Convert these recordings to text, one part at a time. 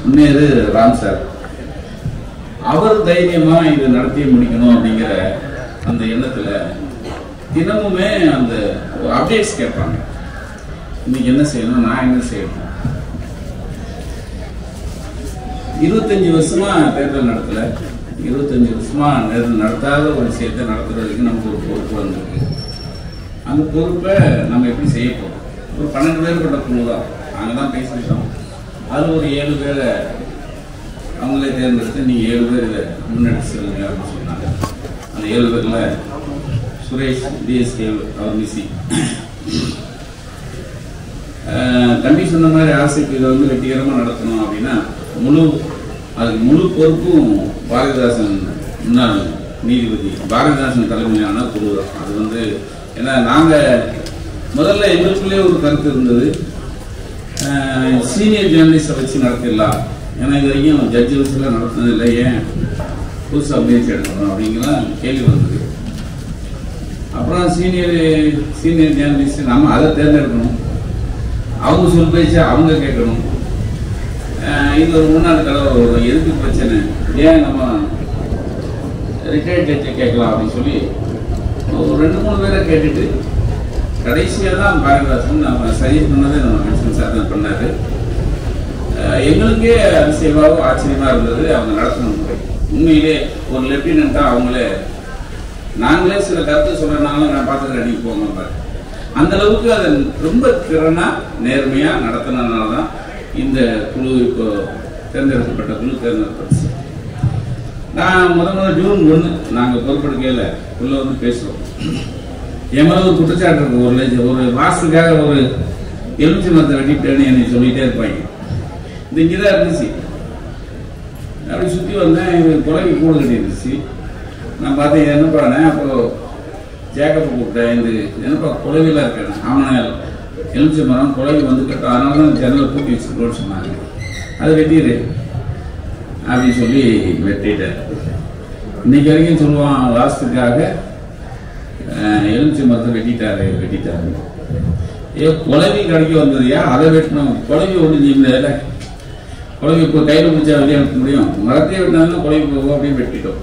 முன்னேறு ராம் சார். அவர் தைரியமா இது நடத்தி முடிக்கணும் அப்படிங்கிற அந்த எண்ணத்துல தினமுமே அந்த அப்டேட்ஸ் கேட்பாங்க. இன்னைக்கு என்ன செய்யணும், நான் என்ன செய்யணும். 25 வருஷமா தேர்தல் நடத்தல, 25 வருஷமா நடத்தாத ஒரு விஷயத்தை நடத்துறதுக்கு நமக்கு ஒரு பொறுப்பு வந்திருக்கு. அந்த பொறுப்பை நம்ம எப்படி செய்ய போறோம்? ஒரு 12 பேர் கொண்ட குழு தான், நாங்கள் தான் பேசிட்டோம். அதில் ஒரு 7 பேரை அவங்களே தேர்ந்தெடுத்து நீங்கள் 7 பேர் இதை முன்னெடுத்து செல்லுங்க அப்படின்னு சொன்னாங்க. அந்த 7 பேரில் சுரேஷ் டிஎஸ்கே அவர் மிசி தம்பி சொன்ன மாதிரி ஆசைக்கு இதை வந்து வெற்றிகரமாக நடத்தணும் அப்படின்னா அதுக்கு முழு பொறுப்பும் பாரதிதாசன் முன்னாள் நீதிபதி பாரதிதாசன் தலைமையிலான குழு தான். அது வந்து ஏன்னா நாங்கள் முதல்ல எங்களுக்குள்ளே ஒரு கருத்து இருந்தது, சீனியர் ஜேர்னலிஸ்டை வச்சு நடத்திடலாம். ஏன்னா இது வரைக்கும் ஜட்ஜி வச்சுலாம் நடத்தினது இல்லை, ஏன் புதுசாக முயற்சி எடுக்கணும் அப்படிங்கிற கேள்வி வந்தது. அப்புறம் சீனியர் ஜேர்னலிஸ்ட் நம்ம அதை தேர்ந்தெடுக்கணும், அவங்க சொல் பேச்சு அவங்க கேட்கணும். இது ஒரு முன்னாள் கலவரம் வரும், எதுக்கு பிரச்சனை, ஏன் நம்ம ரிட்டையர்ட் ஜட்ஜை கேட்கலாம் அப்படின்னு சொல்லி ஒரு 2-3 பேரை கேட்டுட்டு கடைசியாக தான் பாரதிதாசன் நம்ம சஜெஸ்ட் பண்ணதே நம்ம மென்ஷன் சார் தான் பண்ணார். எங்களுக்கே அதிசயமாகவும் ஆச்சரியமாக இருந்தது அவங்க நடத்தின முறை. உண்மையிலே ஒரு லெப்டினண்ட்டாக அவங்களே நாங்களே சில கருத்து சொல்கிறனாலும் நான் பார்த்துக்கிறேன், நீங்கள் போங்க பாரு. அந்த அளவுக்கு அதை ரொம்ப திறனாக நேர்மையாக நடத்தினால தான் இந்த குழு இப்போ தேர்ந்தெடுக்கப்பட்ட குழு தேர்ந்தெடுப்பச்சு. நான் முதல் ஜூன் 1 நாங்கள் பொறுப்பெடுக்கையில் உள்ள வந்து பேசுகிறோம். என் மேலே ஒரு குற்றச்சாட்டு இருக்கு, ஒரு மாசத்துக்காக ஒரு எலுமிச்சை மரத்தை வெட்டிட்டேன்னு என்னை சொல்லிகிட்டே இருப்பாங்க. இது இங்கே தான் இருந்துச்சு. அப்படி சுற்றி வந்தேன், குழவி கூடு கட்டி இருந்துச்சு. நான் பார்த்தேன், என்னப்பானே அப்போ ஜேக்கப்பை கூப்பிட்டேன், இந்த என்னப்பா குழவிலாம் இருக்கேன். அவனை எலுமிச்சை மரம் குழவி வந்து கட்டும், அதனால தான் ஜன்னலை பூட்டி வச்சுருக்கோன்னு சொன்னாங்க. அதை வெட்டிடு அப்படின்னு சொல்லி வெட்டிட்டேன். இன்னைக்கு வரைக்கும் சொல்லுவான், லாஸ்ட்டுக்காக எலுமிச்சை மரத்தை வெட்டிட்டாரு. குழவி கடைக்கு வந்ததுயா, அதை வெட்டணும். குழவி ஒன்று செய்யல, குழவி இப்போ கையில் பிடிச்சா வெளியே எடுக்க முடியும், மரத்தையே வெட்டினாலும் குழவி போகும் அப்படின்னு வெட்டிட்டோம்.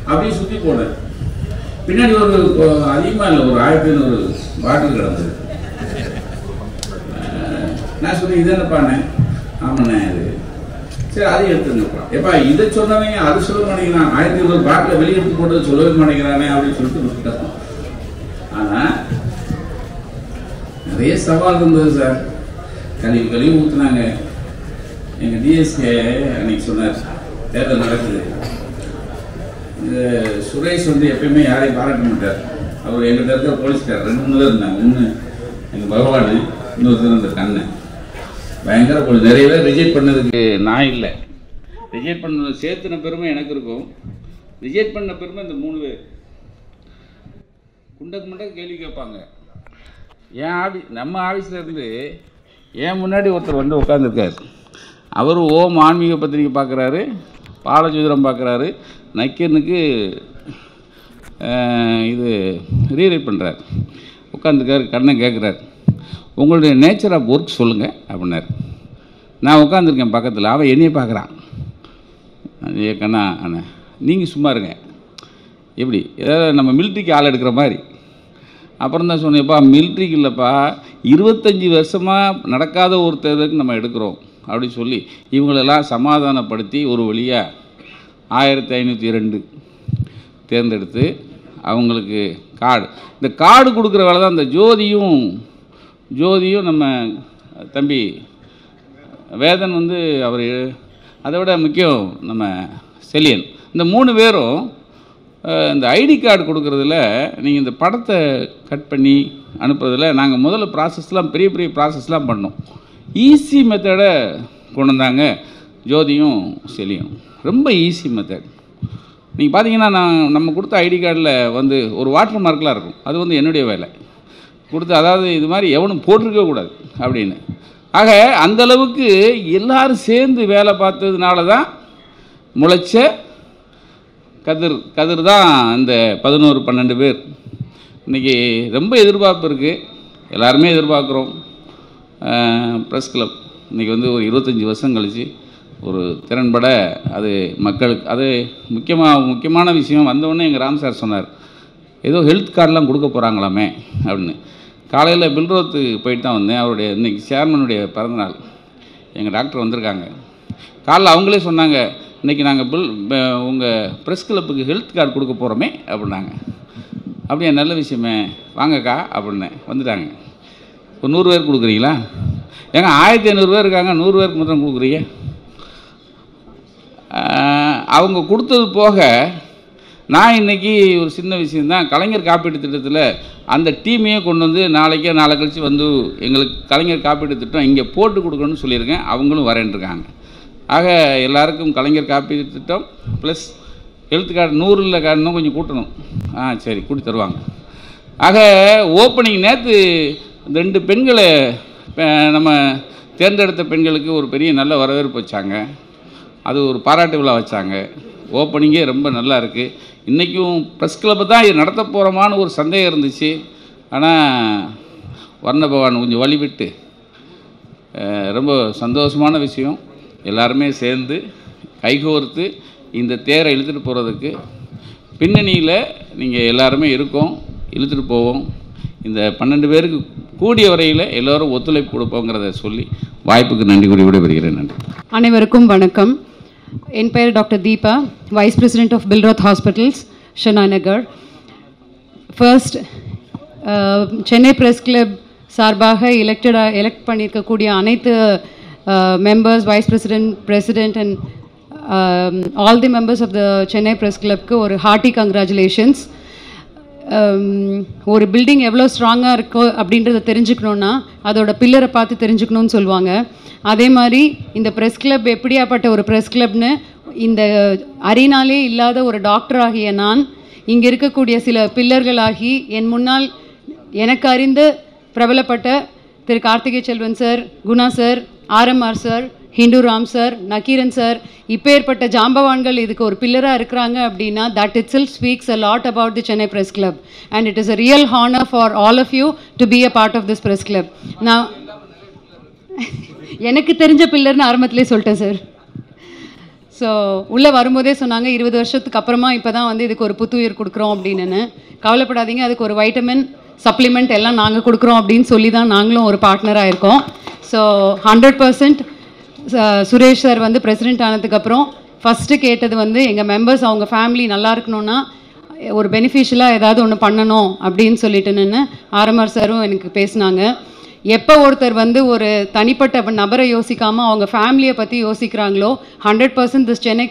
அப்படியே சுற்றி போனேன். பின்னாடி ஒரு அதிகமாக இல்லை, ஒரு 1500 பாட்டில் கிடந்தது. நான் சொன்னேன், இது என்னப்பாண்ணே? ஆமாண்ணே இது. சரி, அதையும் எடுத்துங்கப்பா. எப்பா இதை சொன்னவங்க அது சொல்ல மாட்டேங்கிறான், 1500 பாட்டில் வெளியே எடுத்து போட்டு சொல்லவே மாட்டேங்கிறானே அப்படின்னு சொல்லிட்டு விட்டுட்டோம். ஆனால் நிறைய சவால் இருந்தது சார். கழிவு ஊற்றுனாங்க. எங்கள் டிஎஸ்கே அன்னைக்கு சொன்னார், தேர்தல் நடக்குது, இந்த சுரேஷ் வந்து எப்பயுமே யாரையும் பாராட்ட மாட்டார். அவர் எங்கிட்ட இருக்க போலீஸ்கார் 2-3 பேர் இருந்தாங்க. ஒன்று எங்கள் பகவான், இன்னொருத்தர் இந்த கண்ணன். பயங்கர போலீஸ். நிறைய பேர் ரிஜெக்ட் பண்ணதுக்கு நான் இல்லை, ரிஜெக்ட் பண்ணது சேர்த்துன பெருமை எனக்கு இருக்கும். ரிஜெக்ட் பண்ண பெருமை இந்த 3 பேர். குண்டக்கு மட்டும் கேள்வி கேட்பாங்க. நம்ம ஆஃபீஸில் இருந்து ஏன் முன்னாடி ஒருத்தர் வந்து உட்காந்துருக்காரு. அவர் ஓம் ஆன்மீக பத்திரிக்கை பார்க்குறாரு, பாலஜோதிடம் பார்க்குறாரு, நக்கீரனுக்கு இது ரீரைட் பண்ணுறார். உட்காந்துருக்காரு. கண்ணன் கேட்குறாரு, உங்களுடைய நேச்சர் ஆஃப் ஒர்க் சொல்லுங்கள் அப்படின்னாரு. நான் உட்காந்துருக்கேன் பக்கத்தில், அவன் என்னையே பார்க்குறான். ஏ கண்ணா அண்ணா நீங்கள் சும்மா இருங்க, எப்படி ஏதாவது நம்ம மிலிட்ரிக்கு ஆள் எடுக்கிற மாதிரி. அப்புறம் தான் சொன்னேன்ப்பா, மிலிட்ரிக்கு இல்லைப்பா, 25 வருஷமாக நடக்காத ஒரு தேர்தலுக்கு நம்ம எடுக்கிறோம் அப்படின்னு சொல்லி இவங்களெல்லாம் சமாதானப்படுத்தி ஒரு வழியாக 1502 தேர்ந்தெடுத்து அவங்களுக்கு கார்டு, இந்த கார்டு கொடுக்குற வேலை தான். இந்த ஜோதியும் நம்ம தம்பி வேதன் வந்து அவர், அதை விட முக்கியம் நம்ம செலியன், இந்த 3 பேரும் இந்த ஐடி கார்டு கொடுக்குறதுல நீங்கள் இந்த படத்தை கட் பண்ணி அனுப்புறதில் நாங்கள் முதல்ல ப்ராசஸ்லாம் பெரிய ப்ராசஸ்லாம் பண்ணோம். ஈஸி மெத்தடை கொண்டு வந்தாங்க ஜோதியும் செலியும். ரொம்ப ஈஸி மெத்தட். நீங்கள் பார்த்தீங்கன்னா நம்ம கொடுத்த ஐடி கார்டில் வந்து ஒரு வாட்டர் மார்க்லாம் இருக்கும். அது வந்து என்னுடைய வேலை கொடுத்து, அதாவது இது மாதிரி எவனும் போட்டிருக்க கூடாது அப்படின்னு. ஆக அந்தளவுக்கு எல்லோரும் சேர்ந்து வேலை பார்த்ததுனால தான் முளைச்ச கதிர் தான் இந்த 11-12 பேர். இன்றைக்கி ரொம்ப எதிர்பார்ப்பு இருக்குது, எல்லாருமே எதிர்பார்க்குறோம். ப்ரெஸ் கிளப் இன்றைக்கி வந்து ஒரு 25 வருஷம் கழித்து ஒரு திறன்பட அது மக்களுக்கு அது முக்கியமான விஷயம். வந்தோடனே எங்கள் ராம் சார் சொன்னார், ஏதோ ஹெல்த் கார்டெலாம் கொடுக்க போகிறாங்களாமே அப்படின்னு. காலையில் பில்ரோத்து போயிட்டு தான் வந்தேன். அவருடைய இன்றைக்கி சேர்மனுடைய பிறந்தநாள். எங்கள் டாக்டர் வந்திருக்காங்க. காலைல அவங்களே சொன்னாங்க, இன்றைக்கி நாங்கள் உங்கள் ப்ரெஸ் கிளப்புக்கு ஹெல்த் கார்டு கொடுக்க போகிறோமே அப்படின்னாங்க. அப்படியே நல்ல விஷயமே, வாங்கக்கா அப்படின்னேன். வந்துட்டாங்க. ஒரு 100 பேர் கொடுக்குறீங்களா? ஏங்க 1500 பேர் இருக்காங்க, 100 பேருக்கு மட்டும் கொடுக்குறீங்க? அவங்க கொடுத்தது போக நான் இன்றைக்கி ஒரு சின்ன விஷயந்தான், கலைஞர் காப்பீட்டு திட்டத்தில் அந்த டீமையே கொண்டு வந்து நாளைக்கே நாளை கழித்து வந்து எங்களுக்கு கலைஞர் காப்பீட்டு திட்டம் இங்கே போட்டு கொடுக்கணும்னு சொல்லியிருக்கேன். அவங்களும் வரேன்ருக்காங்க. ஆக எல்லாருக்கும் கலைஞர் காப்பீட்டு திட்டம் ப்ளஸ் ஹெல்த் கார்டு 100 கார்டு இன்னும் கொஞ்சம் கூட்டணும். சரி கூட்டி தருவாங்க. ஆக ஓப்பனிங் நேற்று 2 பெண்களை நம்ம தேர்ந்தெடுத்த பெண்களுக்கு ஒரு பெரிய நல்ல வரவேற்பு வச்சாங்க. அது ஒரு பாராட்டு விழா வச்சாங்க. ஓப்பனிங்கே ரொம்ப நல்லா இருக்குது. இன்றைக்கும் ப்ரெஸ் கிளப்பை தான் இது நடத்த போகிறோமான்னு ஒரு சந்தேகம் இருந்துச்சு. ஆனால் வர்ண பகவான் கொஞ்சம் வழிவிட்டு ரொம்ப சந்தோஷமான விஷயம். எல்லாருமே சேர்ந்து கைகோர்த்து இந்த தேரை இழுத்துட்டு போகிறதுக்கு பின்னணியில் நீங்கள் எல்லாருமே இருக்கோம், இழுத்துட்டு போவோம். இந்த 12 பேருக்கு கூடிய வரையில் எல்லோரும் ஒத்துழைப்பு கொடுப்போங்கிறத சொல்லி வாய்ப்புக்கு நன்றி கூறி விடைபெறுகிறேன். நன்றி. அனைவருக்கும் வணக்கம். என் பெயர் doctor Deepa, vice president of Billroth hospitals, ஷனா நகர். ஃபர்ஸ்ட், சென்னை ப்ரெஸ் கிளப் சார்பாக எலெக்ட் பண்ணியிருக்கக்கூடிய அனைத்து members, vice president and all the members of the Chennai press கிளப்க்கு ஒரு ஹார்ட்டி கங்க்ராச்சுலேஷன்ஸ். ஒரு பில்டிங் எவ்வளோ ஸ்ட்ராங்காக இருக்கோ அப்படின்றத தெரிஞ்சுக்கணுன்னா அதோட பில்லரை பார்த்து தெரிஞ்சுக்கணுன்னு சொல்லுவாங்க. அதே மாதிரி இந்த ப்ரெஸ் கிளப் எப்படியாப்பட்ட ஒரு ப்ரெஸ் கிளப்னு இந்த அரீனாலே இல்லாத ஒரு டாக்டர் ஆகிய நான் இங்கே இருக்கக்கூடிய சில பில்லர்களாகி என் முன்னால் எனக்கு அறிந்து பிரபலப்பட்ட Thiru Karthigai Selvan sir, Guna sir, RMR sir, Hindu Ram sir, Nakkeeran sir, இப்போ ஏற்பட்ட ஜாம்பவான்கள் இதுக்கு ஒரு பில்லராக இருக்கிறாங்க அப்படின்னா that itself speaks a lot about the Chennai Press Club and it is a real honor for all of you to be a part of this press club. நான் எனக்கு தெரிஞ்ச பில்லர்னு ஆரம்பத்திலே சொல்லிட்டேன் சார். ஸோ உள்ளே வரும்போதே சொன்னாங்க 20 வருஷத்துக்கு அப்புறமா இப்போ தான் வந்து இதுக்கு ஒரு புத்துயிர் கொடுக்குறோம் அப்படின்னு. கவலைப்படாதீங்க, அதுக்கு ஒரு வைட்டமின் சப்ளிமெண்ட் எல்லாம் நாங்கள் கொடுக்குறோம் அப்படின்னு சொல்லி தான் நாங்களும் ஒரு பார்ட்னராக இருக்கோம். ஸோ 100% சுரேஷ் சார் வந்து பிரசிடென்ட் ஆனதுக்கப்புறம் ஃபஸ்ட்டு கேட்டது வந்து எங்கள் மெம்பர்ஸ் அவங்க ஃபேமிலி நல்லா இருக்கணும்னா ஒரு பெனிஃபிஷியலாக ஏதாவது ஒன்று பண்ணணும் அப்படின்னு சொல்லிட்டுன்னு ஆர்எம்ஆர் சாரும் எனக்கு பேசினாங்க. எப்போ ஒருத்தர் வந்து ஒரு தனிப்பட்ட நபரை யோசிக்காமல் அவங்க ஃபேமிலியை பற்றி யோசிக்கிறாங்களோ 100% this Chennai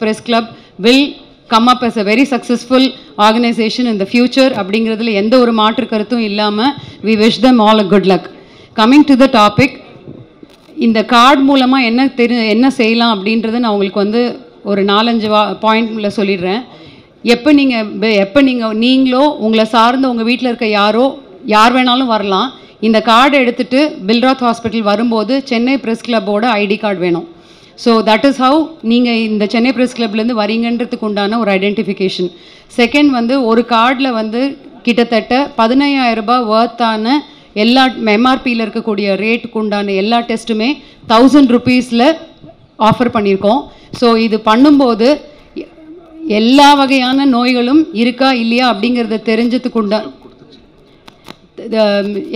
press club will come up as a very successful organization in the future அப்படிங்கிறதுல எந்த ஒரு மாற்று கருத்தும் இல்லாமல் we wish them all a good luck. Coming to the topic, இந்த கார்டு மூலமாக என்ன செய்யலாம் அப்படின்றத நான் உங்களுக்கு வந்து ஒரு 4-5 பாயிண்டில் சொல்லிடுறேன். எப்போ நீங்கள் நீங்களோ உங்களை சார்ந்த உங்கள் வீட்டில் இருக்க யார் வேணாலும் வரலாம். இந்த கார்டை எடுத்துகிட்டு பில்ராத் ஹாஸ்பிட்டல் வரும்போது சென்னை ப்ரெஸ் கிளப்போட ஐடி கார்டு வேணும். ஸோ தட் இஸ் ஹவு நீங்கள் இந்த சென்னை ப்ரெஸ் கிளப்லேருந்து வரீங்கன்றதுக்கு உண்டான ஒரு ஐடென்டிஃபிகேஷன். செகண்ட் வந்து ஒரு கார்டில் வந்து கிட்டத்தட்ட 15,000 ரூபாய் வர்த்தான எல்லா எம்ஆர்பியில் இருக்கக்கூடிய ரேட்டுக்கு உண்டான எல்லா டெஸ்ட்டுமே 1000 ருபீஸில் ஆஃபர் பண்ணியிருக்கோம். ஸோ இது பண்ணும்போது எல்லா வகையான நோய்களும் இருக்கா இல்லையா அப்படிங்கிறத தெரிஞ்சதுக்கு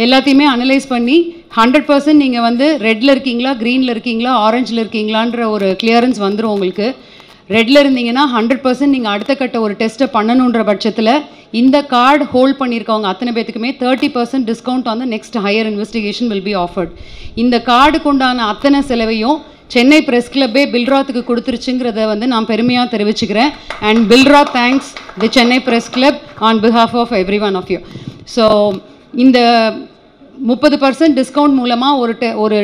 எல்லாத்தையுமே அனலைஸ் பண்ணி 100% நீங்கள் வந்து ரெட்டில் இருக்கீங்களா, க்ரீனில் இருக்கீங்களா, ஆரஞ்சில் இருக்கீங்களான்ற ஒரு கிளியரன்ஸ் வந்துடும் உங்களுக்கு. ரெட்டில் இருந்தீங்கன்னா 100% நீங்கள் அடுத்த கட்ட ஒரு டெஸ்ட்டை பண்ணணுன்ற பட்சத்தில் இந்த கார்டு ஹோல்ட் பண்ணியிருக்கவங்க அத்தனை பேத்துக்குமே 30% discount on the next higher investigation will be offered. இந்த கார்டுக்கு உண்டான அத்தனை செலவையும் சென்னை ப்ரெஸ் கிளப்பே பில்ராத்துக்கு கொடுத்துருச்சுங்கிறத வந்து நான் பெருமையாக தெரிவிச்சுக்கிறேன். அண்ட் பில்ராத் thanks the Chennai press club on behalf of every one of you. So இந்த 30% டிஸ்கவுண்ட் மூலமாக ஒரு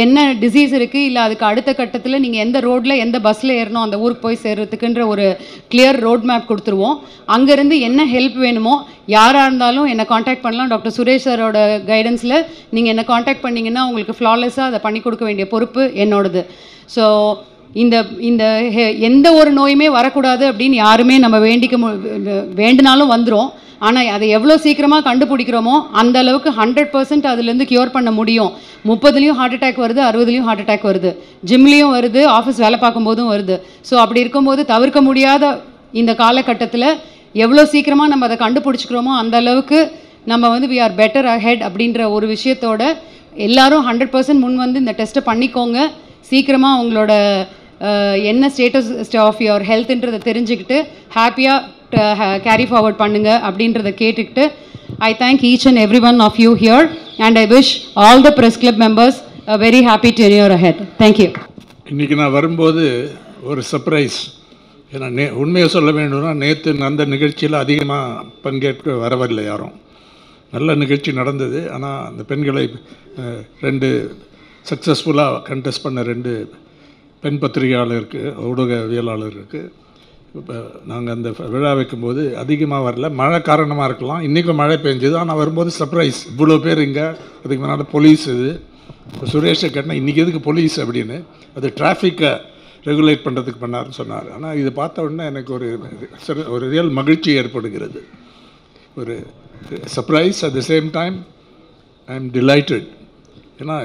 என்ன டிசீஸ் இருக்குது இல்லை அதுக்கு அடுத்த கட்டத்தில் நீங்கள் எந்த ரோட்டில் எந்த பஸ்ஸில் ஏறணும் அந்த ஊருக்கு போய் சேர்கிறதுக்குன்ற ஒரு கிளியர் ரோட் மேப் கொடுத்துருவோம். அங்கேருந்து என்ன ஹெல்ப் வேணுமோ யாராக இருந்தாலும் என்னை காண்டாக்ட் பண்ணலாம். டாக்டர் சுரேஷ் சாரோட கைடன்ஸில் நீங்கள் என்னை காண்டாக்ட் பண்ணிங்கன்னா உங்களுக்கு ஃப்ளாலெஸ்ஸாக அதை பண்ணி கொடுக்க வேண்டிய பொறுப்பு என்னோடது. ஸோ இந்த எந்த ஒரு நோயுமே வரக்கூடாது அப்படின்னு யாருமே நம்ம வேண்டினாலும் வந்துடும். ஆனால் அதை எவ்வளோ சீக்கிரமாக கண்டுபிடிக்கிறோமோ அந்த அளவுக்கு 100% அதுலேருந்து க்யூர் பண்ண முடியும். 30லேயும் ஹார்ட் அட்டாக் வருது, 60லேயும் ஹார்ட் அட்டாக் வருது, ஜிம்லேயும் வருது, ஆஃபீஸ் வேலை பார்க்கும்போதும் வருது. ஸோ அப்படி இருக்கும்போது தவிர்க்க முடியாத இந்த காலகட்டத்தில் எவ்வளோ சீக்கிரமாக நம்ம அதை கண்டுபிடிச்சிக்கிறோமோ அந்த அளவுக்கு நம்ம வந்து வி ஆர் பெட்டர் அஹெட் அப்படின்ற ஒரு விஷயத்தோட எல்லாரும் 100% முன் வந்து இந்த டெஸ்ட்டை பண்ணிக்கோங்க. சீக்கிரமாக உங்களோட என்ன ஸ்டேட்டஸ் ஆஃப் யுவர் ஹெல்த்ன்றதை தெரிஞ்சுக்கிட்டு ஹாப்பியாக கேரி ஃபார்வர்ட் பண்ணுங்க அப்படின்றத கேட்டுக்கிட்டு I thank each and every one of you here and I wish all the press club members a very happy tenure ahead. Thank you. இன்றைக்கி நான் வரும்போது ஒரு சர்ப்ரைஸ். ஏன்னா உண்மையை சொல்ல வேண்டும்னா நேற்று அந்த நிகழ்ச்சியில் அதிகமாக பங்கேற்க வரவில்லை யாரும். நல்ல நிகழ்ச்சி நடந்தது. ஆனால் அந்த பெண்களை 2 சக்ஸஸ்ஃபுல்லாக கண்டெஸ்ட் பண்ண 2 பெண் பத்திரிகையாளருக்கு, ஊடகவியலாளருக்கு இப்போ நாங்கள் அந்த விழா வைக்கும்போது அதிகமாக வரல. மழை காரணமாக இருக்கலாம். இன்றைக்கும் மழை பெஞ்சது. ஆனால் வரும்போது சர்ப்ரைஸ், இவ்வளோ பேர் இங்கே. அதுக்கு முன்னால் போலீஸ் இது. இப்போ சுரேஷை கேட்டால் இன்றைக்கி எதுக்கு போலீஸ் அப்படின்னு, அது டிராஃபிக்கை ரெகுலேட் பண்ணுறதுக்கு பண்ணாருன்னு சொன்னார். ஆனால் இது பார்த்த உடனே எனக்கு ஒரு ரியல் மகிழ்ச்சி ஏற்படுகிறது. ஒரு surprise, at the same time I am delighted. ஏன்னா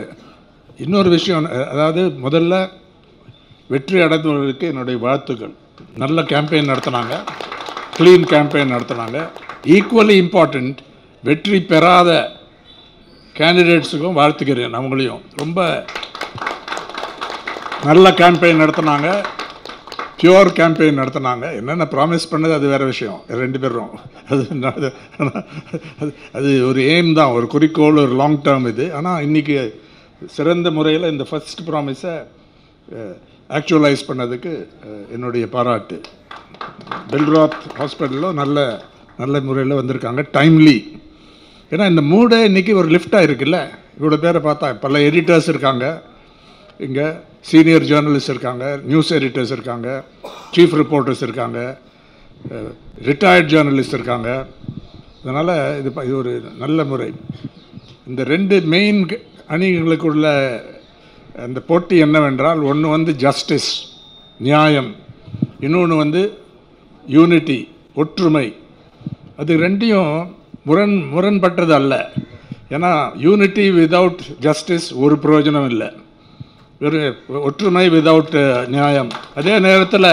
இன்னொரு விஷயம், அதாவது முதல்ல வெற்றி அடைந்தவர்களுக்கு என்னுடைய வாழ்த்துக்கள். நல்ல கேம்பெயின் நடத்தினாங்க, க்ளீன் கேம்பெயின் நடத்தினாங்க. ஈக்குவலி இம்பார்ட்டண்ட் வெற்றி பெறாத கேண்டிடேட்ஸுக்கும் வாழ்த்துக்கிறேன். அவங்களையும் ரொம்ப நல்ல கேம்பெயின் நடத்தினாங்க, பியூர் கேம்பெயின் நடத்தினாங்க. என்னென்ன ப்ராமிஸ் பண்ணது அது வேறு விஷயம். 2 பேரும் அது ஒரு எய்ம் தான், ஒரு குறிக்கோள், ஒரு லாங் டேர்ம் இது. ஆனால் இன்றைக்கி சிறந்த முறையில் இந்த ஃபர்ஸ்ட் ப்ராமிஸை ஆக்சுவலைஸ் பண்ணதுக்கு என்னுடைய பாராட்டு. பெல்ராத் ஹாஸ்பிட்டலில் நல்ல முறையில் வந்திருக்காங்க, டைம்லி. ஏன்னா இந்த மூடே இன்றைக்கி ஒரு லிஃப்டாக இருக்குல்ல. இவ்வளோ பேரை பார்த்தா பல எடிட்டர்ஸ் இருக்காங்க இங்கே, சீனியர் ஜேர்னலிஸ்ட் இருக்காங்க, நியூஸ் எடிட்டர்ஸ் இருக்காங்க, சீஃப் ரிப்போர்ட்டர்ஸ் இருக்காங்க, ரிட்டையர்ட் ஜேர்னலிஸ்ட் இருக்காங்க. அதனால் இது ஒரு நல்ல முறை. இந்த 2 மெயின் அணிகளுக்குள்ள அந்த போட்டி என்னவென்றால், ஒன்று வந்து ஜஸ்டிஸ், நியாயம், இன்னொன்று வந்து யூனிட்டி, ஒற்றுமை. அது 2யும் முரண்பட்டது அல்ல. ஏன்னா யூனிட்டி விதவுட் ஜஸ்டிஸ் ஒரு பிரயோஜனம் இல்லை. ஒற்றுமை விதவுட் நியாயம். அதே நேரத்தில்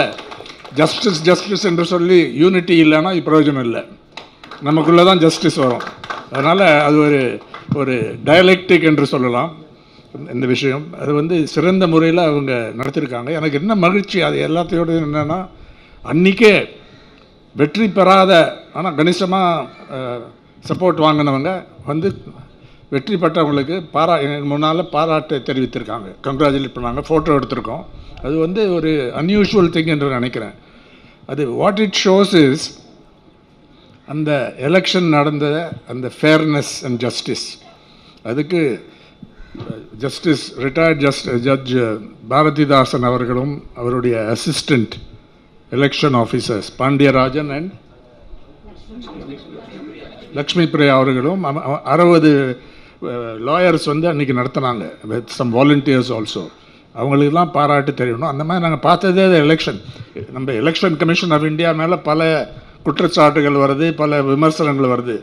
ஜஸ்டிஸ் என்று சொல்லி யூனிட்டி இல்லைன்னா பிரயோஜனம் இல்லை. நமக்குள்ளே தான் ஜஸ்டிஸ் வரும். அதனால் அது ஒரு டயலெக்டிக் என்று சொல்லலாம் இந்த விஷயம். அது வந்து சிறந்த முறையில் அவங்க நடத்தியிருக்காங்க. எனக்கு என்ன மகிழ்ச்சி, அது எல்லாத்தையோடு என்னென்னா, அன்றைக்கே வெற்றி பெறாத ஆனால் கணிசமாக சப்போர்ட் வாங்கினவங்க வந்து வெற்றி பெற்றவங்களுக்கு எனக்கு முன்னால் பாராட்டை தெரிவித்திருக்காங்க, கங்க்ராச்சுலேட் பண்ணாங்க, ஃபோட்டோ எடுத்திருக்கோம். அது வந்து ஒரு அன்யூஷுவல் திங் என்று நினைக்கிறேன். அது வாட் இட் ஷோஸ் இஸ் அந்த எலெக்ஷன் நடந்த அந்த ஃபேர்னஸ் அண்ட் ஜஸ்டிஸ். அதுக்கு ரிட்டையர்ட் ஜட்ஜ் பாரதிதாசன் அவர்களும் அவருடைய assistant election officers Pandiarajan and Lakshmi Priya அவர்களும் 60 லாயர்ஸ் வந்து அன்றைக்கி நடத்தினாங்க, வித் சம் வாலண்டியர்ஸ் ஆல்சோ. அவங்களுக்கெல்லாம் பாராட்டு தெரியணும். அந்த மாதிரி நாங்கள் பார்த்ததே எலெக்ஷன். நம்ம எலெக்ஷன் கமிஷன் ஆஃப் இந்தியா மேலே பல குற்றச்சாட்டுகள் வருது, பல விமர்சனங்கள் வருது.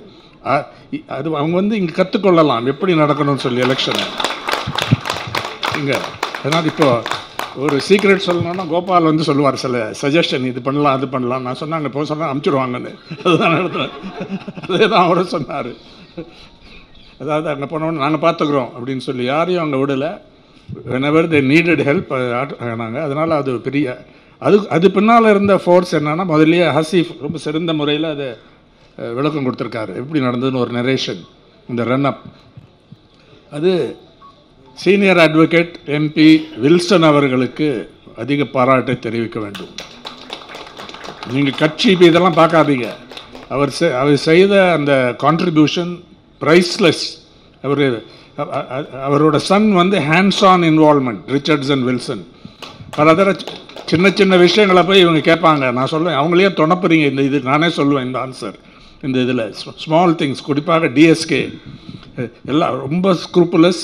அது அவங்க வந்து இங்கே கற்றுக்கொள்ளலாம் எப்படி நடக்கணும்னு சொல்லி எலெக்ஷனை இங்கே. அதனால் இப்போ ஒரு சீக்ரெட் சொல்லணுன்னா கோபால் வந்து சொல்லுவார் சில சஜஷன், இது பண்ணலாம் அது பண்ணலாம். நான் சொன்னாங்க இப்போ சொன்னால் அமுச்சிடுவாங்கன்னு. அதுதான் நடத்துகிறேன். அதே தான் அவரும் சொன்னார். அதாவது அங்கே போனோன்னு நாங்கள் பார்த்துக்குறோம் அப்படின்னு சொல்லி யாரையும் அங்கே விடலை. whenever they needed help ஆனாங்க. அதனால் அது பெரிய அது பின்னால் இருந்த ஃபோர்ஸ் என்னென்னா, முதல்லையே ஹசீஃப் ரொம்ப சிறந்த முறையில் அதை விளக்கம் கொடுத்துருக்காரு, எப்படி நடந்ததுன்னு ஒரு நரேஷன், இந்த ரன் அப். அது சீனியர் அட்வொகேட் MP வில்சன் அவர்களுக்கு அதிக பாராட்டை தெரிவிக்க வேண்டும். நீங்கள் கட்சி இதெல்லாம் பார்க்காதீங்க. அவர் செய்த அந்த கான்ட்ரிபியூஷன் ப்ரைஸ்லெஸ். அவரோட சன் வந்து hands on involvement, Richardson Wilson. பல தடவை சின்ன சின்ன விஷயங்களை போய் இவங்க கேட்பாங்க. நான் சொல்லுவேன், அவங்களே துணப்புறீங்க இந்த இது. நானே சொல்லுவேன் இந்த ஆன்சர். இந்த இதில் ஸ்மால் திங்ஸ், குறிப்பாக DSK எல்லாம் ரொம்ப ஸ்க்ரூப்புலஸ்,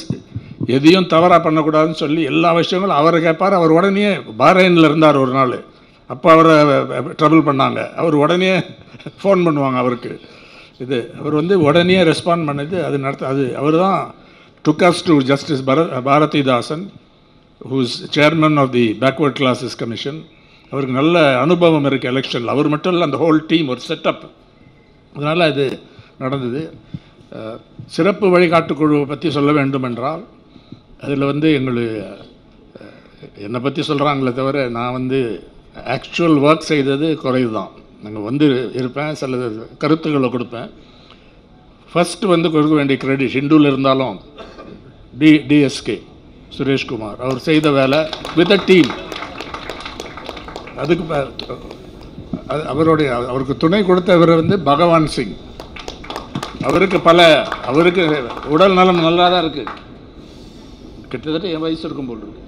எதையும் தவறாக பண்ணக்கூடாதுன்னு சொல்லி எல்லா விஷயங்களும் அவரை கேட்பார். அவர் உடனே பாரேனில் இருந்தார் ஒரு நாள், அப்போ அவரை ட்ரபிள் பண்ணாங்க. அவர் உடனே ஃபோன் பண்ணுவாங்க அவருக்கு. இது அவர் வந்து உடனே ரெஸ்பாண்ட் பண்ணது அது அவர் தான் took us to Justice Bharathidasan, who is chairman of the Backward Classes Commission. அவருக்கு நல்ல அனுபவம் இருக்குது எலெக்ஷனில். அவர் மட்டும் இல்லை, அந்த ஹோல் டீம் ஒரு செட்டப். அதனால் அது நடந்தது. சிறப்பு வழிகாட்டுக்குழுவை பற்றி சொல்ல வேண்டும் என்றால் அதில் வந்து என்னை பற்றி சொல்கிறாங்களே தவிர நான் வந்து ஆக்சுவல் ஒர்க் செய்தது குறைவு தான். நாங்கள் வந்து இருப்பேன், சில கருத்துக்களை கொடுப்பேன். ஃபஸ்ட்டு வந்து கொடுக்க வேண்டிய கிரெடிட் ஹிந்துவில் இருந்தாலும் டிஎஸ்கே சுரேஷ்குமார் அவர் செய்த வேலை வித் அ டீம். அதுக்கு அவருக்கு துணை கொடுத்தவர் வந்து பகவான் சிங். அவருக்கு உடல் நலம் நல்லா தான் இருக்குது. கிட்டத்தட்ட என் வயசு இருக்கும் போல் இருக்கு.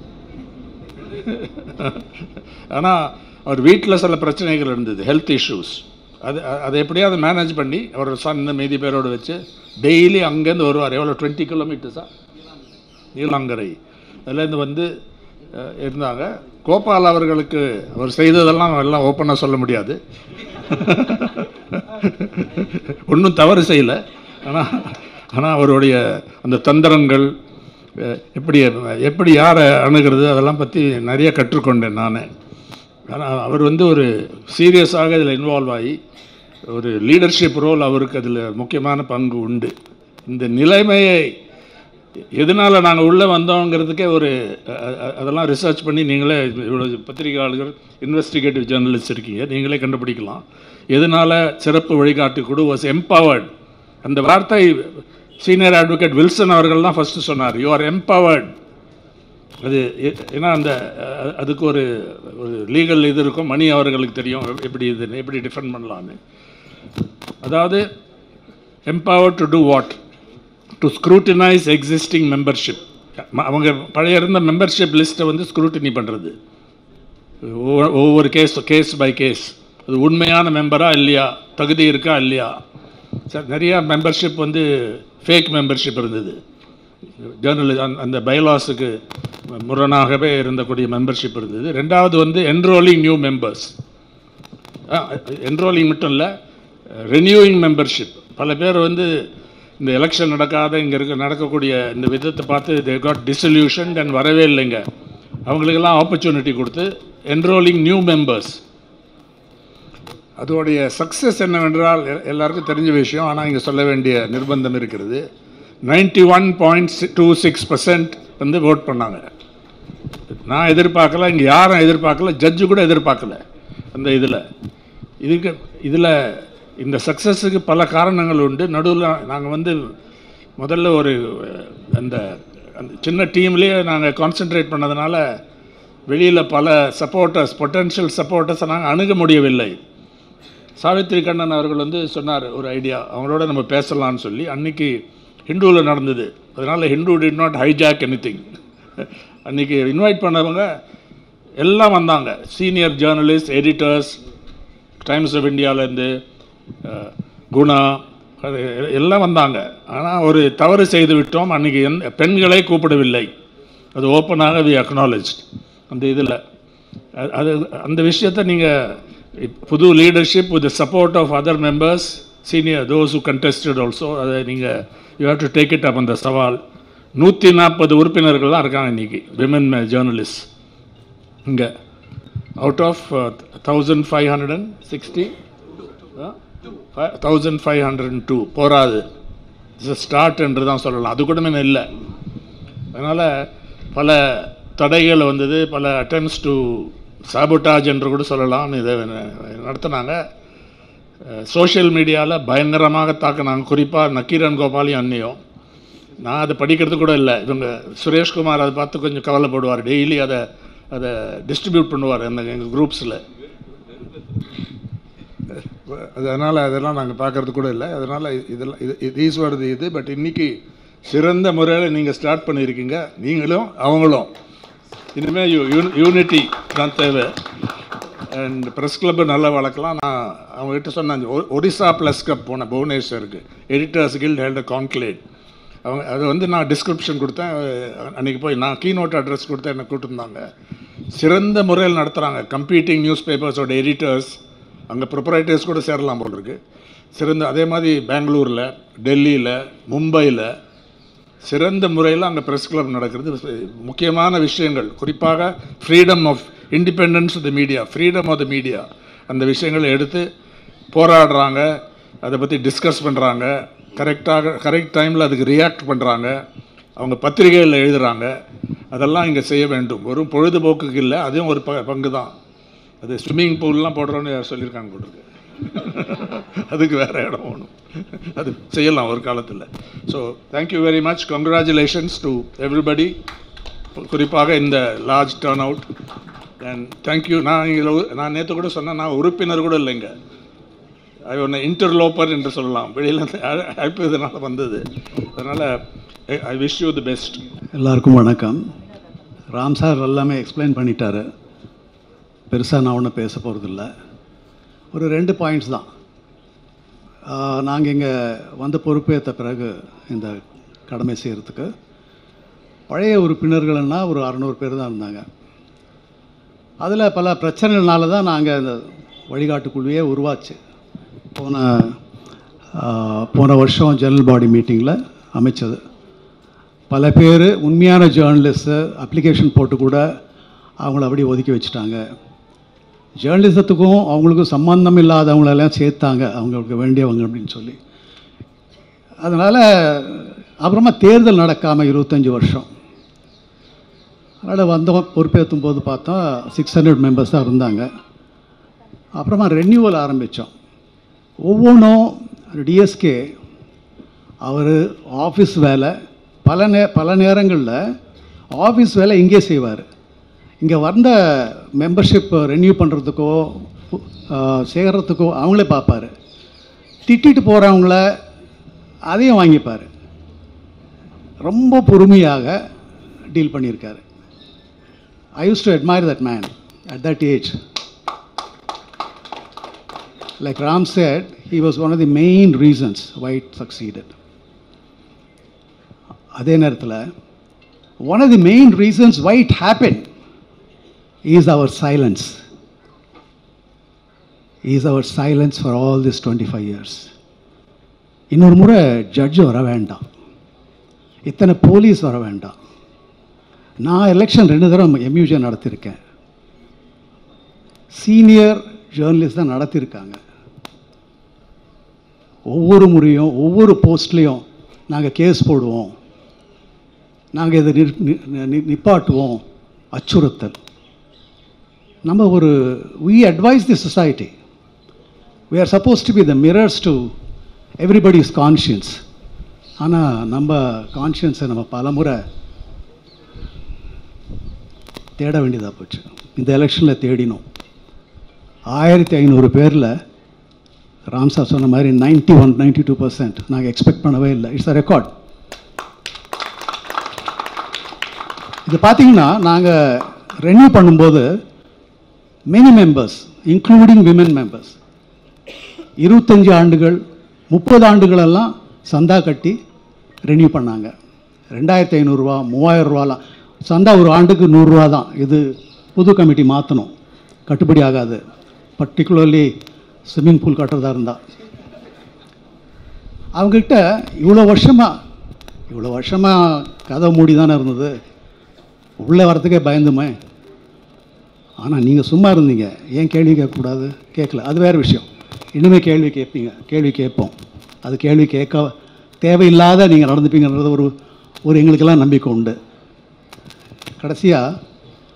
ஆனால் அவர் வீட்டில் சில பிரச்சனைகள் இருந்தது, ஹெல்த் இஷ்யூஸ். அதை எப்படியாவது மேனேஜ் பண்ணி அவர் சன் மீதி பேரோடு வச்சு டெய்லி அங்கேருந்து வருவார். எவ்வளோ 20 கிலோமீட்டர்ஸா நீலாங்கரை அதுலேருந்து வந்து இருந்தாங்க. கோபால் அவர்களுக்கு அவர் செய்ததெல்லாம் எல்லாம் ஓப்பனாக சொல்ல முடியாது, ஒன்றும் தவறு செய்யலை. ஆனால் அவருடைய அந்த தந்திரங்கள் எப்படி யாரை அணுகிறது அதெல்லாம் பற்றி நிறைய கற்றுக்கொண்டேன் நான். ஆனால் அவர் வந்து ஒரு சீரியஸாக இதில் இன்வால்வ் ஆகி ஒரு லீடர்ஷிப் ரோல் அவருக்கு அதில் முக்கியமான பங்கு உண்டு. இந்த நிலைமையை எதனால் நாங்கள் உள்ளே வந்தோங்கிறதுக்கே அதெல்லாம் ரிசர்ச் பண்ணி நீங்களே இவ்வளோ பத்திரிகையாளர்கள் இன்வெஸ்டிகேட்டிவ் ஜேர்னலிஸ்ட் இருக்கீங்க, நீங்களே கண்டுபிடிக்கலாம். எதனால் சிறப்பு வழிகாட்டு குழு வாஸ் எம்பவர்ட். அந்த வார்த்தை சீனியர் அட்வொகேட் வில்சன் அவர்கள் தான் ஃபஸ்ட்டு சொன்னார், யூ ஆர் எம்பவர்ட். அது ஏன்னா அதுக்கு ஒரு லீகல் இது இருக்கும், மணி அவர்களுக்கு தெரியும் எப்படி டிஃபெண்ட் பண்ணலான்னு. அதாவது empowered to do what? To scrutinize existing membership. அவங்க பழைய இருந்த மெம்பர்ஷிப் லிஸ்ட்டை வந்து ஸ்க்ரூட்டினி பண்ணுறது, ஒவ்வொரு கேஸ் பை கேஸ். அது உண்மையான மெம்பராக இல்லையா, தகுதி இருக்கா இல்லையா. சார் நிறையா மெம்பர்ஷிப் வந்து ஃபேக் மெம்பர்ஷிப் இருந்தது. அந்த பைலாஸுக்கு முரணாகவே இருந்தக்கூடிய மெம்பர்ஷிப் இருந்தது. ரெண்டாவது வந்து என்ரோலிங் நியூ மெம்பர்ஸ். என்ரோலிங் மட்டும் இல்லை, ரெனியூவிங் மெம்பர்ஷிப். பல பேர் வந்து இந்த எலெக்ஷன் நடக்காத இங்கே நடக்கக்கூடிய இந்த விதத்தை பார்த்து தே காட் டிசல்யூஷன் அண்ட் வரவே இல்லைங்க. அவங்களுக்கெல்லாம் ஆப்பர்ச்சுனிட்டி கொடுத்து என்ரோலிங் நியூ மெம்பர்ஸ். அதோடைய சக்ஸஸ் என்னவென்றால் எல்லாருக்கும் தெரிஞ்ச விஷயம், ஆனால் இங்கே சொல்ல வேண்டிய நிர்பந்தம் இருக்கிறது. 91.26% வந்து ஓட் பண்ணாங்க. நான் எதிர்பார்க்கல, இங்கே யாரும் எதிர்பார்க்கல, ஜட்ஜு கூட எதிர்பார்க்கல. அந்த இதில் இந்த சக்ஸஸுக்கு பல காரணங்கள் உண்டு. நடுவில் நாங்கள் வந்து முதல்ல அந்த சின்ன டீம்லேயே நாங்கள் கான்சென்ட்ரேட் பண்ணதுனால வெளியில் பல சப்போர்ட்டர்ஸ், பொட்டென்ஷியல் சப்போர்ட்டர்ஸை நாங்கள் அணுக முடியவில்லை. சாவித்ரி கண்ணன் அவர்கள் வந்து சொன்னார் ஒரு ஐடியா, அவங்களோட நம்ம பேசலான்னு சொல்லி. அன்றைக்கி ஹிந்துவில் நடந்தது, அதனால் Hindu did not hijack anything. அன்றைக்கி இன்வைட் பண்ணவங்க எல்லாம் வந்தாங்க, senior journalist, editors, times of இந்தியாவிலேருந்து குணா எல்லாம் வந்தாங்க. ஆனால் ஒரு தவறு செய்து விட்டோம், அன்றைக்கி பெண்களை கூப்பிடவில்லை. அது ஓப்பனாக வி அக்னாலஜ். அந்த இதில் அந்த விஷயத்தை நீங்கள் புது leadership with support of other members, senior those who contested also, அதை நீங்கள் you have to take it up. அந்த சவால் 140 உறுப்பினர்கள் தான் இருக்காங்க இன்றைக்கி, விமன் ஜேர்னலிஸ்ட். இங்கே அவுட் ஆஃப் 1560 1502 போராது. ஸ்டார்ட் என்று தான் சொல்லலாம், அது கூட இல்லை. அதனால் பல தடைகள் வந்தது, பல அட்டெம்ப்ட்ஸ் டு சாபோட்டாஜ் என்று கூட சொல்லலாம். இதை நடத்தினாங்க. சோஷியல் மீடியாவில் பயங்கரமாக தாக்கினாங்க, குறிப்பாக நக்கீரன் கோபாலையும் அன்னையும். நான் அதை படிக்கிறது கூட இல்லை. இவங்க சுரேஷ்குமார் அதை பார்த்து கொஞ்சம் கவலைப்படுவார், டெய்லி அதை டிஸ்ட்ரிபியூட் பண்ணுவார் எங்கள் குரூப்ஸில். அதனால் அதெல்லாம் நாங்கள் பார்க்குறது கூட இல்லை. அதனால் இதெல்லாம் வருது இது. பட் இன்றைக்கி சிறந்த முறையில் நீங்கள் ஸ்டார்ட் பண்ணியிருக்கீங்க, நீங்களும் அவங்களும். இனிமேல் யூனிட்டி தான் தேவை. அண்ட் ப்ரெஸ் கிளப்பு நல்லா வளர்க்கலாம். நான் அவங்ககிட்ட சொன்னேன், ஒரிசா ப்ளஸ் கப் போனேன் புவனேஸ்வருக்கு, எடிட்டர்ஸ் கில்ட் ஹெல்ட் கான்க்ளேவ். அவங்க அதை வந்து நான் டிஸ்கிரிப்ஷன் கொடுத்தேன். அன்றைக்கி போய் நான் கீநோட் அட்ரஸ் கொடுத்தேன், என்னை கூப்பிட்டுருந்தாங்க. சிறந்த முறையில் நடத்துகிறாங்க. கம்பீட்டிங் நியூஸ் பேப்பர்ஸோட எடிட்டர்ஸ், அங்கே ப்ரொப்ரைட்டர்ஸ் கூட சேரலாம் போல் இருக்குது. சிறந்த, அதே மாதிரி பெங்களூரில், டெல்லியில், மும்பையில் சிறந்த முறையில் அங்கே ப்ரெஸ் கிளப் நடக்கிறது. முக்கியமான விஷயங்கள், குறிப்பாக freedom of independence of the media, freedom of the media, அந்த விஷயங்களை எடுத்து போராடுறாங்க, அதை பற்றி டிஸ்கஸ் பண்ணுறாங்க, கரெக்ட் டைமில் அதுக்கு ரியாக்ட் பண்ணுறாங்க, அவங்க பத்திரிகைகளில் எழுதுகிறாங்க. அதெல்லாம் இங்கே செய்ய வேண்டும். வெறும் பொழுதுபோக்குக்கு இல்லை, அதுவும் ஒரு பங்கு தான். அது ஸ்விம்மிங் பூல்லாம் போடுறோன்னு சொல்லியிருக்காங்க போட்டிருக்கு. அதுக்கு வேறு இடம் வேணும், அது செய்யலாம் ஒரு காலத்தில். So thank you very much, congratulations to everybody, குறிப்பாக இந்த large turn out. And thank you. நான் நேற்று கூட சொன்னேன், நான் உறுப்பினர் கூட இல்லைங்க, அது ஒன்று இன்டர்லோப்பர் என்று சொல்லலாம், வெளியில் அழைப்பதனால வந்தது. அதனால் I wish you the best. எல்லாருக்கும் வணக்கம். ராம் சார் எல்லாமே எக்ஸ்பிளைன் பண்ணிட்டாரு, பெருசாக நான் ஒன்றும் பேச போகிறதில்ல. ஒரு 2 பாயிண்ட்ஸ் தான். நாங்கள் இங்கே வந்து பொறுப்பேற்ற பிறகு இந்த கடமை செய்கிறதுக்கு பழைய உறுப்பினர்கள்னா ஒரு 600 பேர் தான் இருந்தாங்க. அதில் பல பிரச்சனைகள்னால தான் நாங்கள் இந்த வழிகாட்டுக்குழுவையே உருவாச்சு. போன வருஷம் ஜெனரல் பாடி மீட்டிங்கில் அமைச்சது. பல பேர் உண்மையான ஜேர்னலிஸ்ட்டு அப்ளிகேஷன் போட்டு கூட அவங்கள அப்படி ஒதுக்கி வச்சுட்டாங்க. ஜேர்னலிசத்துக்கும் அவங்களுக்கும் சம்பந்தம் இல்லாதவங்களெல்லாம் சேர்த்தாங்க, அவங்களுக்கு வேண்டியவங்க அப்படின்னு சொல்லி. அதனால் அப்புறமா தேர்தல் நடக்காமல் 25 வருஷம். அதனால் வந்தோம், பொறுப்பேற்றும் போது பார்த்தா 600 மெம்பர்ஸ் தான் இருந்தாங்க. அப்புறமா ரெனியூவல் ஆரம்பித்தோம். ஒவ்வொன்றும் டிஎஸ்கே அவர் ஆஃபீஸ் வேலை பல நேரங்களில் ஆஃபீஸ் வேலை இங்கே செய்வார். இங்கே வந்த மெம்பர்ஷிப் ரெனியூ பண்ணுறதுக்கோ சேர்கிறதுக்கோ அவங்களே பார்ப்பார். திட்டிட்டு போகிறவங்கள அதையும் வாங்கிப்பார். ரொம்ப பொறுமையாக டீல் பண்ணியிருக்காரு. I used to admire that man at that age. Like Ram said, he was one of the main reasons why it succeeded. அதே நேரத்தில் one of the main reasons why it happened is our silence. Is our silence for all this 25 years. இன்னொரு முறை judge வர வேண்டாம், இத்தனை police வர வேண்டாம். நான் எலெக்ஷன் 2 தடவை எம்யூஜே நடத்தியிருக்கேன். சீனியர் ஜேர்னலிஸ்ட் தான் நடத்தியிருக்காங்க. ஒவ்வொரு முறையும் ஒவ்வொரு போஸ்ட்லேயும் நாங்கள் கேஸ் போடுவோம், நாங்கள் இதை நிப்பாட்டுவோம், அச்சுறுத்தல். நம்ம we advise the society. We are supposed to be the mirrors to everybody's conscience. ஆனால் நம்ம கான்ஷியன்ஸை நம்ம பலமுறை தேட வேண்டியதாக போச்சு. இந்த எலெக்ஷனில் தேடினோம். 1500 பேரில் ராம் சார் சொன்ன மாதிரி 92% நாங்கள் எக்ஸ்பெக்ட் பண்ணவே இல்லை. It's a record. இது பார்த்தீங்கன்னா நாங்கள் ரெனியூ பண்ணும்போது many members including women members 25 ஆண்டுகள் 30 ஆண்டுகளெல்லாம் சந்தா கட்டி ரெனியூ பண்ணாங்க. 2500 ரூபா 3000 ரூபாலாம் சந்தா, ஒரு ஆண்டுக்கு 100 ரூபா தான். இது புது கமிட்டி மாற்றணும், கட்டுப்படி ஆகாது, பர்டிகுலர்லி ஸ்விம்மிங் பூல் கட்டுறதா இருந்தால். அவங்ககிட்ட இவ்வளோ வருஷமாக கதை மூடி தானே இருந்தது, உள்ளே வரத்துக்கே பயந்துமே. ஆனால் நீங்கள் சும்மா இருந்தீங்க, ஏன் கேள்வி கேட்கக்கூடாது? கேட்கல, அது வேறு விஷயம். இனிமேல் கேள்வி கேட்போம். அது கேள்வி கேட்க தேவையில்லாத நீங்கள் நடந்துப்பீங்கன்றது ஒரு எங்களுக்கெல்லாம் நம்பிக்கை உண்டு. கடைசியாக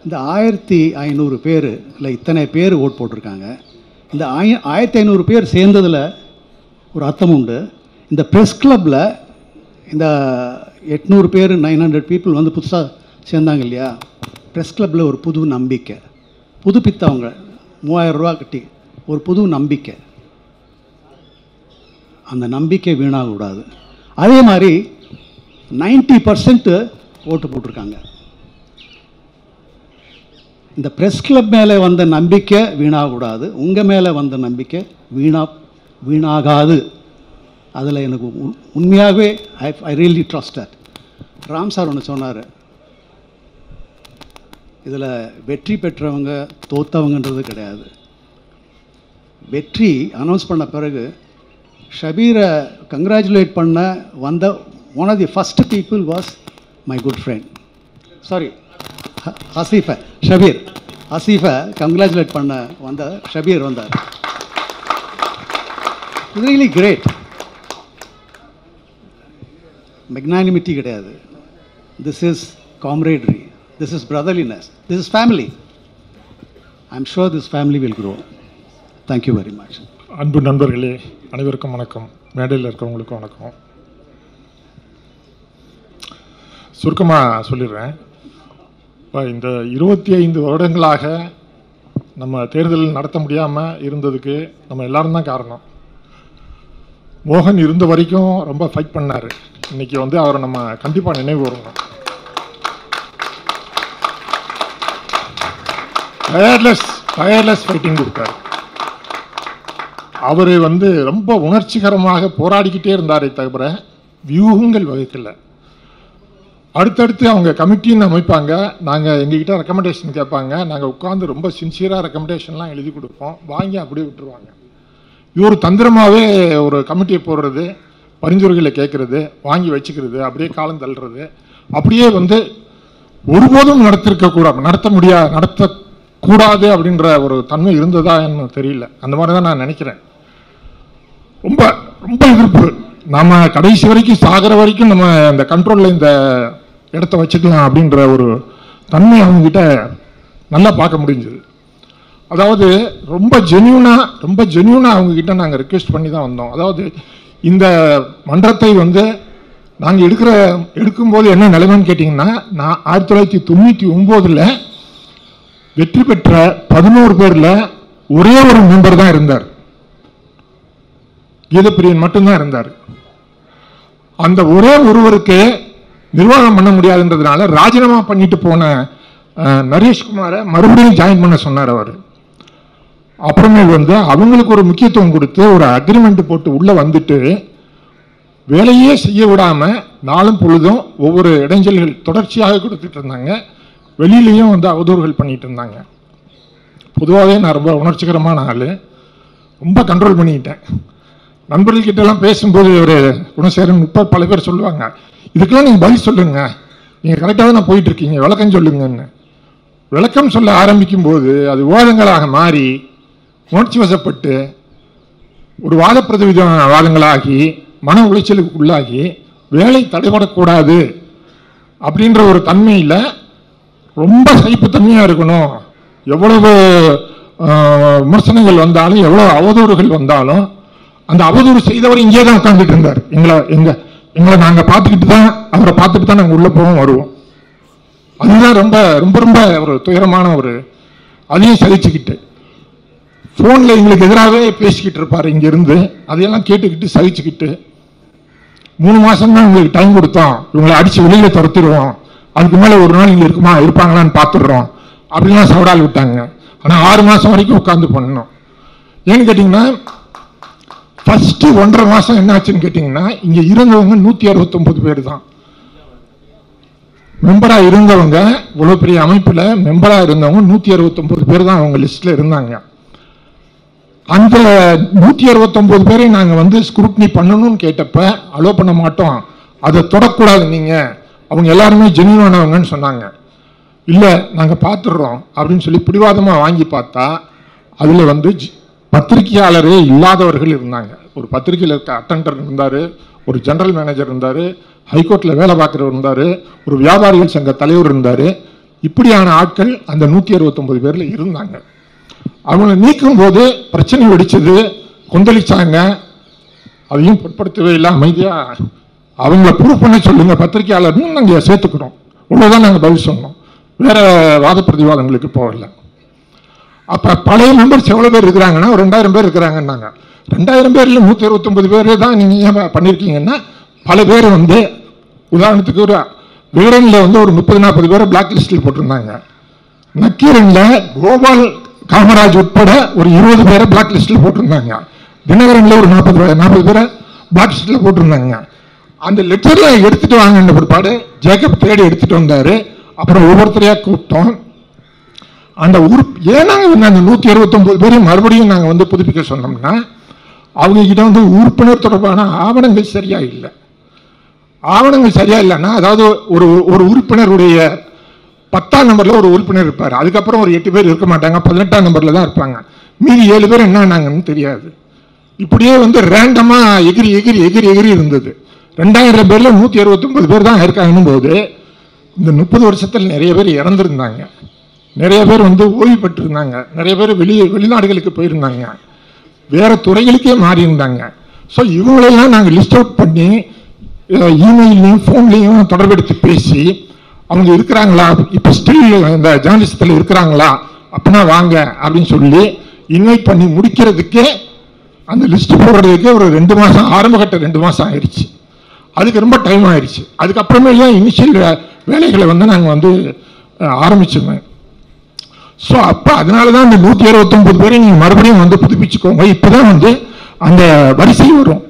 இந்த 1500 பேர் இல்லை, இத்தனை பேர் ஓட் போட்டிருக்காங்க. இந்த 1500 பேர் சேர்ந்ததில் ஒரு அர்த்தம் உண்டு. இந்த ப்ரெஸ் கிளப்பில் இந்த 800 பேர் 900 பீப்புள் வந்து புதுசாக சேர்ந்தாங்க இல்லையா, ப்ரெஸ் கிளப்பில் ஒரு புது நம்பிக்கை, புதுப்பித்தவங்க 3000 ரூபா கட்டி ஒரு புது நம்பிக்கை. அந்த நம்பிக்கை வீணாகக்கூடாது. அதே மாதிரி 90% ஓட்டு போட்டிருக்காங்க. இந்த ப்ரெஸ் கிளப் மேலே வந்த நம்பிக்கை வீணாகக்கூடாது. உங்கள் மேலே வந்த நம்பிக்கை வீணாகாது. அதில் எனக்கு உண்மையாகவே I really trust that. Ram sir ஒன்று சொன்னார், இதில் வெற்றி பெற்றவங்க தோத்தவங்கன்றது கிடையாது. வெற்றி அனௌன்ஸ் பண்ண பிறகு ஷபீரை கங்க்ராச்சுலேட் பண்ண வந்த one of the first people was my good friend, sorry ஹசீஃபை, ஷபீர் ஹசீஃபை கங்க்ராச்சுலேட் பண்ண வந்த ஷபீர் வந்தார். Really great. மெக்னானிமிட்டி கிடையாது, this is camaraderie, this is brotherliness, this is family. I am sure this family will grow. Thank you very much. அன்பு நண்பர்களே அனைவருக்கும் வணக்கம், மேடையில் இருக்கிறவங்களுக்கும் வணக்கம். சுருக்கமாக சொல்லிடுறேன். இப்போ இந்த 25 வருடங்களாக நம்ம தேர்தல் நடத்த முடியாமல் இருந்ததுக்கு நம்ம எல்லாரும் தான் காரணம். மோகன் இருந்த வரைக்கும் ரொம்ப ஃபைட் பண்ணார். இன்றைக்கி வந்து அவரை நம்ம கண்டிப்பாக நினைவு வரணும். டயர்லெஸ் ஃபைட்டிங் கொடுத்தாரு. அவர் வந்து ரொம்ப உணர்ச்சிகரமாக போராடிக்கிட்டே இருந்தாரே தவிர வியூகங்கள் வகுக்கல. அடுத்தடுத்து அவங்க கமிட்டின்னு அமைப்பாங்க, நாங்கள் எங்ககிட்ட ரெக்கமெண்டேஷன் கேட்பாங்க, நாங்கள் உட்காந்து ரொம்ப சின்சியராக ரெக்கமெண்டேஷன்லாம் எழுதி கொடுப்போம், வாங்கி அப்படியே விட்டுருவாங்க. இது ஒரு தந்திரமாகவே ஒரு கமிட்டியை போடுறது, பரிந்துரைகளை கேட்குறது, வாங்கி வச்சுக்கிறது, அப்படியே காலம் தள்ளுறது, அப்படியே வந்து ஒருபோதும் நடத்தக்கூடாது அப்படின்ற ஒரு தன்மை இருந்ததா எனக்கு தெரியல. அந்த மாதிரி தான் நான் நினைக்கிறேன். ரொம்ப ரொம்ப எதிர்ப்பு. நம்ம கடைசி வரைக்கும் சாகிற வரைக்கும் நம்ம அந்த கண்ட்ரோலில் இந்த இடத்த வச்சுக்கலாம் அப்படின்ற ஒரு தன்மை அவங்ககிட்ட நல்லா பார்க்க முடிஞ்சது. அதாவது ரொம்ப ஜென்யூனாக அவங்ககிட்ட நாங்கள் ரிக்வெஸ்ட் பண்ணி தான் வந்தோம். அதாவது இந்த மன்றத்தை வந்து நாங்கள் எடுக்கும்போது என்ன நிலைமைன்னு கேட்டிங்கன்னா, நான் 1999 வெற்றி பெற்ற 11 பேரில் ஒரே ஒரு மெம்பர் தான் இருந்தார், கீதப்பிரியன் மட்டும்தான் இருந்தார். அந்த ஒரே ஒருவருக்கு நிர்வாகம் பண்ண முடியாதுன்றதுனால ராஜினாமா பண்ணிட்டு போன நரேஷ்குமாரை மறுபடியும் ஜாயின் பண்ண சொன்னார் அவர். அப்புறமேல் வந்து அவங்களுக்கு ஒரு முக்கியத்துவம் கொடுத்து ஒரு அக்ரிமெண்ட் போட்டு உள்ளே வந்துட்டு வேலையே செய்ய விடாமல் நாளும் பொழுதும் ஒவ்வொரு இடைஞ்சல்கள் தொடர்ச்சியாக கொடுத்துட்டு இருந்தாங்க. வெளியிலையும் வந்து அவதூறுகள் பண்ணிட்டு இருந்தாங்க. பொதுவாகவே நான் ரொம்ப உணர்ச்சிகரமான ஆள், ரொம்ப கண்ட்ரோல் பண்ணிக்கிட்டேன். நண்பர்கள்கிட்டலாம் பேசும்போது ஒரு குணசேகரன் இப்போ பல பேர் சொல்லுவாங்க, இதுக்கெல்லாம் நீங்கள் பதில் சொல்லுங்க, நீங்கள் கரெக்டாக தான் போயிட்டுருக்கீங்க, விளக்கம் சொல்லுங்கன்னு. விளக்கம் சொல்ல ஆரம்பிக்கும் போது அது விவாதங்களாக மாறி உணர்ச்சி வசப்பட்டு ஒரு வாத வாதங்களாகி மன உளைச்சலுக்கு உள்ளாகி வேலை தடைபடக்கூடாது அப்படின்ற ஒரு தன்மையில் ரொம்ப சகிப்புத்தன்மையாக இருக்கணும். எவ்வளவு விமர்சனங்கள் வந்தாலும் எவ்வளோ அவதூறுகள் வந்தாலும் அந்த அவதூறு செய்தவர் இங்கே தான் உட்காந்துட்டு இருந்தார். எங்களை நாங்கள் பார்த்துக்கிட்டு தான், அவரை பார்த்துட்டு தான் நாங்கள் உள்ளே போவோம் வருவோம். அதுதான் ரொம்ப ரொம்ப ரொம்ப ஒரு துயரமான ஒரு, அதையும் சகிச்சுக்கிட்டு ஃபோனில் எங்களுக்கு எதிராகவே பேசிக்கிட்டு இருப்பார் இங்கேருந்து. அதையெல்லாம் கேட்டுக்கிட்டு சகிச்சுக்கிட்டு 3 மாதம் தான் எங்களுக்கு டைம் கொடுத்தோம், இவங்களை அடித்து வெளியில் துரத்திடுவோம், அதுக்கு மேலே ஒரு நாள் இங்கே இருப்பாங்களான்னு பார்த்துடுறோம் அப்படின்லாம் சவடால் விட்டாங்க. ஆனால் 6 மாதம் வரைக்கும் உட்காந்து பண்ணணும். ஏன்னு கேட்டிங்கன்னா, ஃபஸ்ட்டு 1.5 மாதம் என்ன ஆச்சுன்னு கேட்டிங்கன்னா, இங்கே இருந்தவங்க 169 பேர் தான் மெம்பராக இருந்தவங்க. இவ்வளோ பெரிய அமைப்பில் மெம்பராக இருந்தவங்க 169 பேர் தான் அவங்க லிஸ்ட்டில் இருந்தாங்க. அந்த 169 பேரை நாங்கள் வந்து ஸ்க்ரூட்னி பண்ணணும்னு கேட்டப்ப அலோ பண்ண மாட்டோம், அதை தொடக்கூடாது நீங்கள், அவங்க எல்லாருமே ஜென்யூனானவங்கன்னு சொன்னாங்க. இல்லை நாங்கள் பார்த்துடுறோம் அப்படின்னு சொல்லி பிடிவாதமாக வாங்கி பார்த்தா அதில் வந்து பத்திரிகையாளரே இல்லாதவர்கள் இருந்தாங்க. ஒரு பத்திரிகையில் இருக்க அட்டெண்டர் இருந்தார், ஒரு ஜெனரல் மேனேஜர் இருந்தார், ஹைகோர்ட்டில் வேலை பார்க்குறவர் இருந்தார், ஒரு வியாபாரிகள் சங்க தலைவர் இருந்தார். இப்படியான ஆட்கள் அந்த 169 பேரில் இருந்தாங்க. அவங்களை நீக்கும் போது பிரச்சனை வெடிச்சது, கொந்தளிச்சாங்க. அதையும் பொருட்படுத்தவே இல்லை, அமைதியாக அவங்கள ப்ரூவ் பண்ண சொல்லுங்க பத்திரிகையாளர்னு நாங்கள் சேர்த்துக்கிறோம், இவ்வளோதான் நாங்கள் பதில் சொன்னோம். வேற வாத பிரதிவாதங்களுக்கு போகல. அப்போ பழைய மெம்பர்ஸ் எவ்வளோ பேர் இருக்கிறாங்கன்னா, ஒரு 2000 பேர் இருக்கிறாங்கன்னாங்க. 2000 பேரில் 169 பேர் தான் நீங்கள் ஏன் பண்ணியிருக்கீங்கன்னா, பல பேர் வந்து உதாரணத்துக்கு ஒரு விகடனில் வந்து ஒரு 30-40 பேரை பிளாக் லிஸ்டில் போட்டிருந்தாங்க. நக்கீரனில் கோபால் காமராஜ் உட்பட ஒரு 20 பேரை பிளாக் லிஸ்டில் போட்டிருந்தாங்க. தினகரனில் ஒரு 40 பேரை பிளாக் லிஸ்டில் போட்டிருந்தாங்க. அந்த லெட்டரில் எடுத்துகிட்டு வாங்கின பிற்பாடு ஜேக்கப் தேடி எடுத்துகிட்டு வந்தார். அப்புறம் ஒவ்வொருத்தரையாக கூப்பிட்டோம். அந்த ஏன்னா அந்த 169 பேரையும் மறுபடியும் நாங்கள் வந்து புதுப்பிக்க சொன்னோம்னா, அவங்க கிட்ட வந்து உறுப்பினர் தொடர்பான ஆவணங்கள் சரியா இல்லை. ஆவணங்கள் சரியா இல்லைன்னா, அதாவது ஒரு உறுப்பினருடைய 10ஆம் நம்பர்ல ஒரு உறுப்பினர் இருப்பார், அதுக்கப்புறம் ஒரு 8 பேர் இருக்க மாட்டாங்க, 18ஆம் நம்பர்ல தான் இருப்பாங்க, மீதி 7 பேர் என்னன்னாங்கன்னு தெரியாது. இப்படியே வந்து ரேண்டமா எகிரி எகிரி எகிரி எகிரி இருந்தது. 2000 பேர்ல 169 பேர் தான் இருக்காங்கன்னு போது இந்த 30 வருஷத்தில் நிறைய பேர் இறந்துருந்தாங்க, நிறைய பேர் வந்து ஓய்வு பெற்றிருந்தாங்க, நிறைய பேர் வெளிநாடுகளுக்கு போயிருந்தாங்க, வேற துறைகளுக்கே மாறி இருந்தாங்க. ஸோ இவங்களெல்லாம் நாங்கள் லிஸ்ட் அவுட் பண்ணி இமெயிலையும் ஃபோன்லையும் தொடர்பெடுத்து பேசி அவங்க இருக்கிறாங்களா, இப்போ ஸ்டில் இந்த ஜேர்னலிசத்தில் இருக்கிறாங்களா அப்படின்னா வாங்க அப்படின்னு சொல்லி இன்வைட் பண்ணி முடிக்கிறதுக்கே அந்த லிஸ்ட் போடுறதுக்கே ஒரு 2 மாதம், ஆரம்பகட்ட 2 மாதம் ஆயிடுச்சு. அதுக்கு ரொம்ப டைம் ஆயிடுச்சு. அதுக்கப்புறமே தான் இனிஷியல் வேலைகளை வந்து நாங்கள் வந்து ஆரம்பிச்சோங்க. ஸோ அப்போ அதனால தான் அந்த 169 பேரை நீங்கள் மறுபடியும் வந்து புதுப்பிச்சுக்கோங்க, இப்போ தான் வந்து அந்த வரிசை வரும்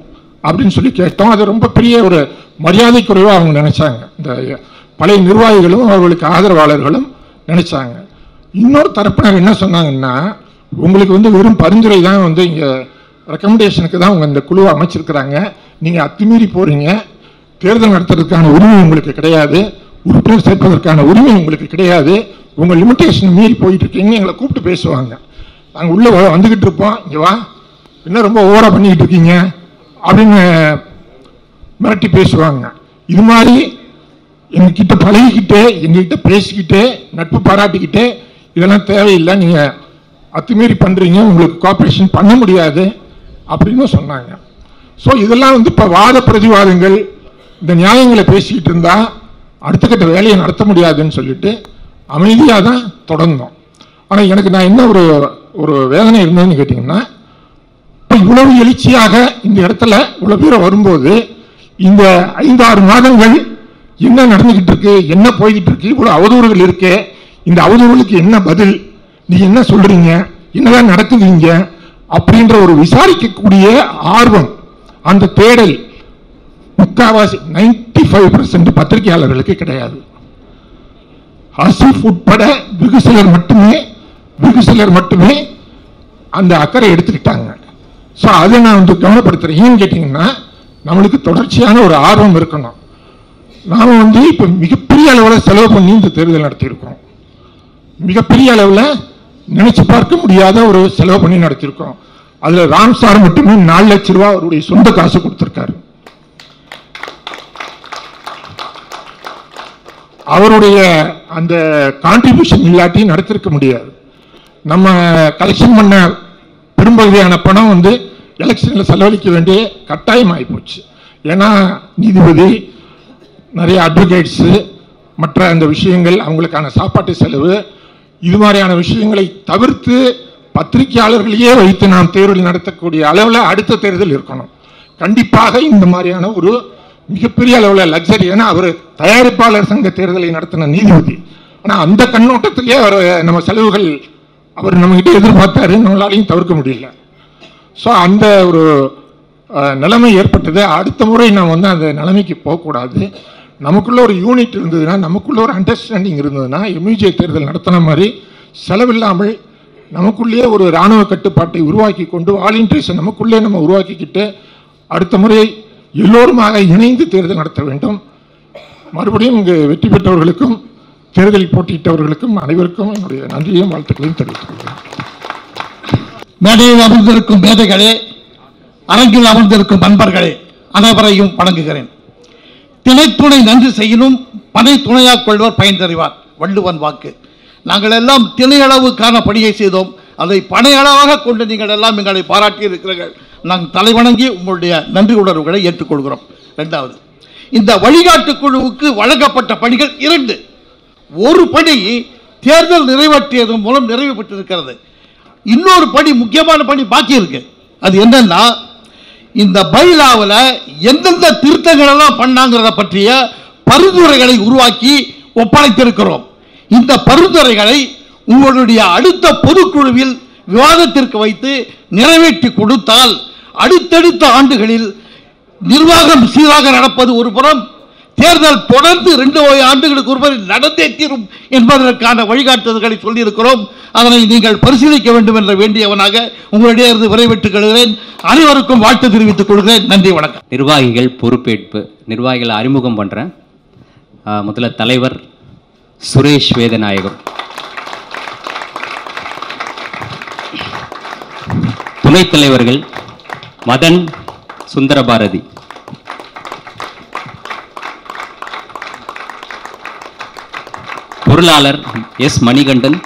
அப்படின்னு சொல்லி கேட்டோம். அது ரொம்ப பெரிய ஒரு மரியாதை குறைவாக அவங்க நினைச்சாங்க, இந்த பழைய நிர்வாகிகளும் அவர்களுக்கு ஆதரவாளர்களும் நினைச்சாங்க. இன்னொரு தரப்பினர் என்ன சொன்னாங்கன்னா, உங்களுக்கு வந்து வெறும் பரிந்துரை தான் வந்து இங்கே ரெக்கமெண்டேஷனுக்கு தான் அவங்க இந்த குழுவை அமைச்சிருக்கிறாங்க, நீங்கள் அத்துமீறி போறீங்க, தேர்தல் நடத்துறதுக்கான உரிமை உங்களுக்கு கிடையாது, உறுப்பினர் சேர்ப்பதற்கான உரிமை உங்களுக்கு கிடையாது, உங்கள் லிமிட்டேஷன் மீறி போயிட்டு இருக்கீங்கன்னு எங்களை கூப்பிட்டு பேசுவாங்க. நாங்கள் உள்ளே வந்துக்கிட்டு இருப்போம், இங்கே வா என்ன ரொம்ப ஓவரா பண்ணிக்கிட்டு இருக்கீங்க அப்படின்னு மிரட்டி பேசுவாங்க. இது மாதிரி எங்ககிட்ட பழகிக்கிட்டே எங்ககிட்ட பேசிக்கிட்டே நட்பு பாராட்டிக்கிட்டே இதெல்லாம் தேவையில்லை, நீங்கள் அத்துமீறி பண்ணுறீங்க, உங்களுக்கு கோஆப்ரேஷன் பண்ண முடியாது அப்படின்னு சொன்னாங்க. ஸோ இதெல்லாம் வந்து இப்போ வாத பிரதிவாதங்கள் இந்த நியாயங்களை பேசிக்கிட்டு இருந்தால் அடுத்த கட்ட வேலையை நடத்த முடியாதுன்னு சொல்லிட்டு அமைதியாக தான் தொடர்ந்தோம். ஆனால் எனக்கு நான் என்ன ஒரு வேதனை இருந்ததுன்னு கேட்டிங்கன்னா, இப்போ இவ்வளவு எழுச்சியாக இந்த இடத்துல இவ்வளோ பேர் வரும்போது இந்த 5-6 மாதங்கள் என்ன நடந்துகிட்டு இருக்கு, என்ன போய்கிட்டு இருக்கு, இவ்வளோ அவதூறுகள் இருக்கு, இந்த அவதூறுகளுக்கு என்ன பதில், நீ என்ன சொல்றீங்க, என்னதான் நடக்குதுங்க அப்படின்ற ஒரு விசாரிக்கக்கூடிய ஆர்வம், அந்த தேடல் முக்காவாசி 95% பத்திரிகையாளர்களுக்கு கிடையாது. ஆசிஃப் உட்பட வெகு சிலர் மட்டுமே அந்த அக்கறை எடுத்துக்கிட்டாங்க. ஸோ அதை நான் வந்து கவனப்படுத்துறேன். ஏன்னு கேட்டீங்கன்னா, நம்மளுக்கு தொடர்ச்சியான ஒரு ஆர்வம் இருக்கணும். நாம வந்து இப்போ மிகப்பெரிய அளவில் செலவு பண்ணி இந்த தேர்தல் நடத்தியிருக்கோம், மிகப்பெரிய அளவில் நினைச்சு பார்க்க முடியாத ஒரு செலவு பண்ணி நடத்தியிருக்கோம். அதுல ராம் சார் மட்டுமே 4 லட்சம் ரூபாய் அவருடைய சொந்த காசு கொடுத்திருக்காரு. அவருடைய அந்த கான்ட்ரிபியூஷன் இல்லாட்டி நடத்திருக்க முடியாது. நம்ம கலெக்ஷன் பண்ண பெரும்பகுதியான பணம் வந்து எலெக்ஷனில் செலவழிக்க வேண்டிய கட்டாயம் ஆகிப்போச்சு. ஏன்னா நீதிபதி, நிறைய அட்வொகேட்ஸு, மற்ற அந்த விஷயங்கள், அவங்களுக்கான சாப்பாட்டு செலவு, இது மாதிரியான விஷயங்களை தவிர்த்து பத்திரிகையாளர்களையே வைத்து நாம் தேர்தல் நடத்தக்கூடிய அளவில் அடுத்த தேர்தல் இருக்கணும். கண்டிப்பாக இந்த மாதிரியான ஒரு மிகப்பெரிய அளவில் லக்ஸரி. ஏன்னா அவர் தயாரிப்பாளர் சங்க தேர்தலை நடத்தின நீதிபதி. ஆனால் அந்த கண்ணோட்டத்திலேயே அவர் நம்ம செலவுகள் அவர் நம்மகிட்ட எதிர்பார்த்தாரு, நம்மளாலையும் தவிர்க்க முடியல. ஸோ அந்த ஒரு நிலைமை ஏற்பட்டது. அடுத்த முறை நாம் வந்து அந்த நிலைமைக்கு போகக்கூடாது. நமக்குள்ள ஒரு யூனிட் இருந்ததுன்னா, நமக்குள்ள ஒரு அண்டர்ஸ்டாண்டிங் இருந்ததுன்னா, எம்யூஜே தேர்தல் நடத்தின மாதிரி செலவில்லாமல் நமக்குள்ளேயே ஒரு இராணுவ கட்டுப்பாட்டை உருவாக்கி கொண்டு வாலண்டியர்ஸை நமக்குள்ளே நம்ம உருவாக்கிக்கிட்டு அடுத்த முறை எல்லோருமாக இணைந்து தேர்தல் நடத்த வேண்டும். மறுபடியும் இங்கு வெற்றி பெற்றவர்களுக்கும் தேர்தலில் போட்டியிட்டவர்களுக்கும் அனைவருக்கும் என்னுடைய நன்றியையும் வாழ்த்துக்களையும் தெரிவித்துக் கொள்கிறேன். மேடையில் அமர்ந்திருக்கும் மேதைகளே, அரங்கில் அமர்ந்திருக்கும் நண்பர்களே, அனைவரையும் வணங்குகிறேன். திணைத்துணை நன்றி செய்யணும், பனை துணையாக கொள்வர் பயன் தருவார், வள்ளுவன் வாக்கு. நாங்கள் எல்லாம் திணையளவுக்கான பணியை செய்தோம், அதை பனையளவாக கொண்டு நீங்கள் எல்லாம் எங்களை பாராட்டி இருக்கிறீர்கள். நாங்கள் தலைவணங்கி உங்களுடைய நன்றி உணர்வுகளை ஏற்றுக்கொள்கிறோம். இரண்டாவது, இந்த வழிகாட்டு குழுவுக்கு வழங்கப்பட்ட பணிகள் 2. ஒரு பணி தேர்தல் நிறைவேற்றியதன் மூலம் நிறைவு பெற்றிருக்கிறது. இன்னொரு பணி, முக்கியமான பணி பாக்கி இருக்கு. அது என்னன்னா, இந்த பைலாவில் எந்தெந்த திருத்தங்கள் எல்லாம் பண்ணாங்கிறத பற்றிய பரிந்துரைகளை உருவாக்கி ஒப்படைத்திருக்கிறோம். இந்த பரிந்துரைகளை உங்களுடைய அடுத்த பொதுக்குழுவில் விவாதத்திற்கு வைத்து நிறைவேற்றி கொடுத்தால் அடுத்தடுத்த ஆண்டுகளில் நிர்வாகம் சீராக நடப்பது ஒரு புறம், தேர்தல் தொடர்ந்து 2 ஆண்டுகளுக்கு ஒருமுறை நடந்தே தீரும் என்பதற்கான வழிகாட்டுதல்களை சொல்லியிருக்கிறோம். அதனை நீங்கள் பரிசீலிக்க வேண்டும் என்ற வேண்டியவனாக உங்களிடையே இருந்து விரைவிட்டுக் கொள்கிறேன். அனைவருக்கும் வாழ்த்து தெரிவித்துக் கொள்கிறேன். நன்றி, வணக்கம். நிர்வாகிகள் பொறுப்பேற்பு. நிர்வாகிகளை அறிமுகம் பண்ணுறேன். முதல்ல தலைவர் சுரேஷ் வேதநாயகம், துணைத் தலைவர்கள் மதன் சுந்தரபாரதி, பொருளாளர் எஸ் மணிகண்டன்,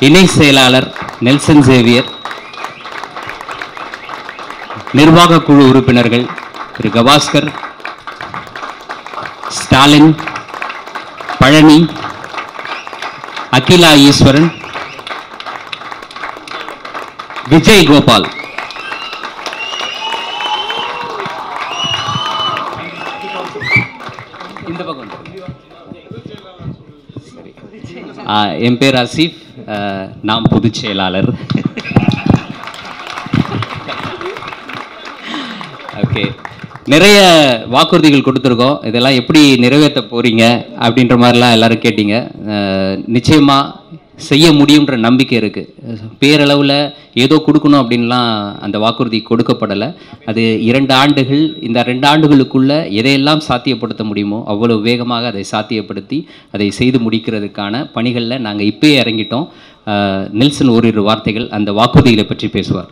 இணை செயலாளர் நெல்சன் சேவியர், நிர்வாக குழு உறுப்பினர்கள் திரு கவாஸ்கர், ஸ்டாலின், பழனி, அகிலா ஈஸ்வரன், விஜய் கோபால், இந்த பக்கம் என் பேர் ஆசிஃப், நாம் பொதுச் செயலாளர். ஓகே, நிறைய வாக்குறுதிகள் கொடுத்துருக்கோம். இதெல்லாம் எப்படி நிறைவேற்ற போறீங்க அப்படின்ற மாதிரிலாம் எல்லாரும் கேட்டீங்க. நிச்சயமாக செய்ய முடியுன்ற நம்பிக்கை இருக்குது. பேரளவில் ஏதோ கொடுக்கணும் அப்படின்லாம் அந்த வாக்குறுதி கொடுக்கப்படலை. அது 2 ஆண்டுகள். இந்த 2 ஆண்டுகளுக்குள்ளே எதையெல்லாம் சாத்தியப்படுத்த முடியுமோ அவ்வளவு வேகமாக அதை சாத்தியப்படுத்தி அதை செய்து முடிக்கிறதுக்கான பணிகளில் நாங்கள் இப்போயே இறங்கிட்டோம். நெல்சன் ஓரிரு வார்த்தைகள் அந்த வாக்குறுதிகளை பற்றி பேசுவார்.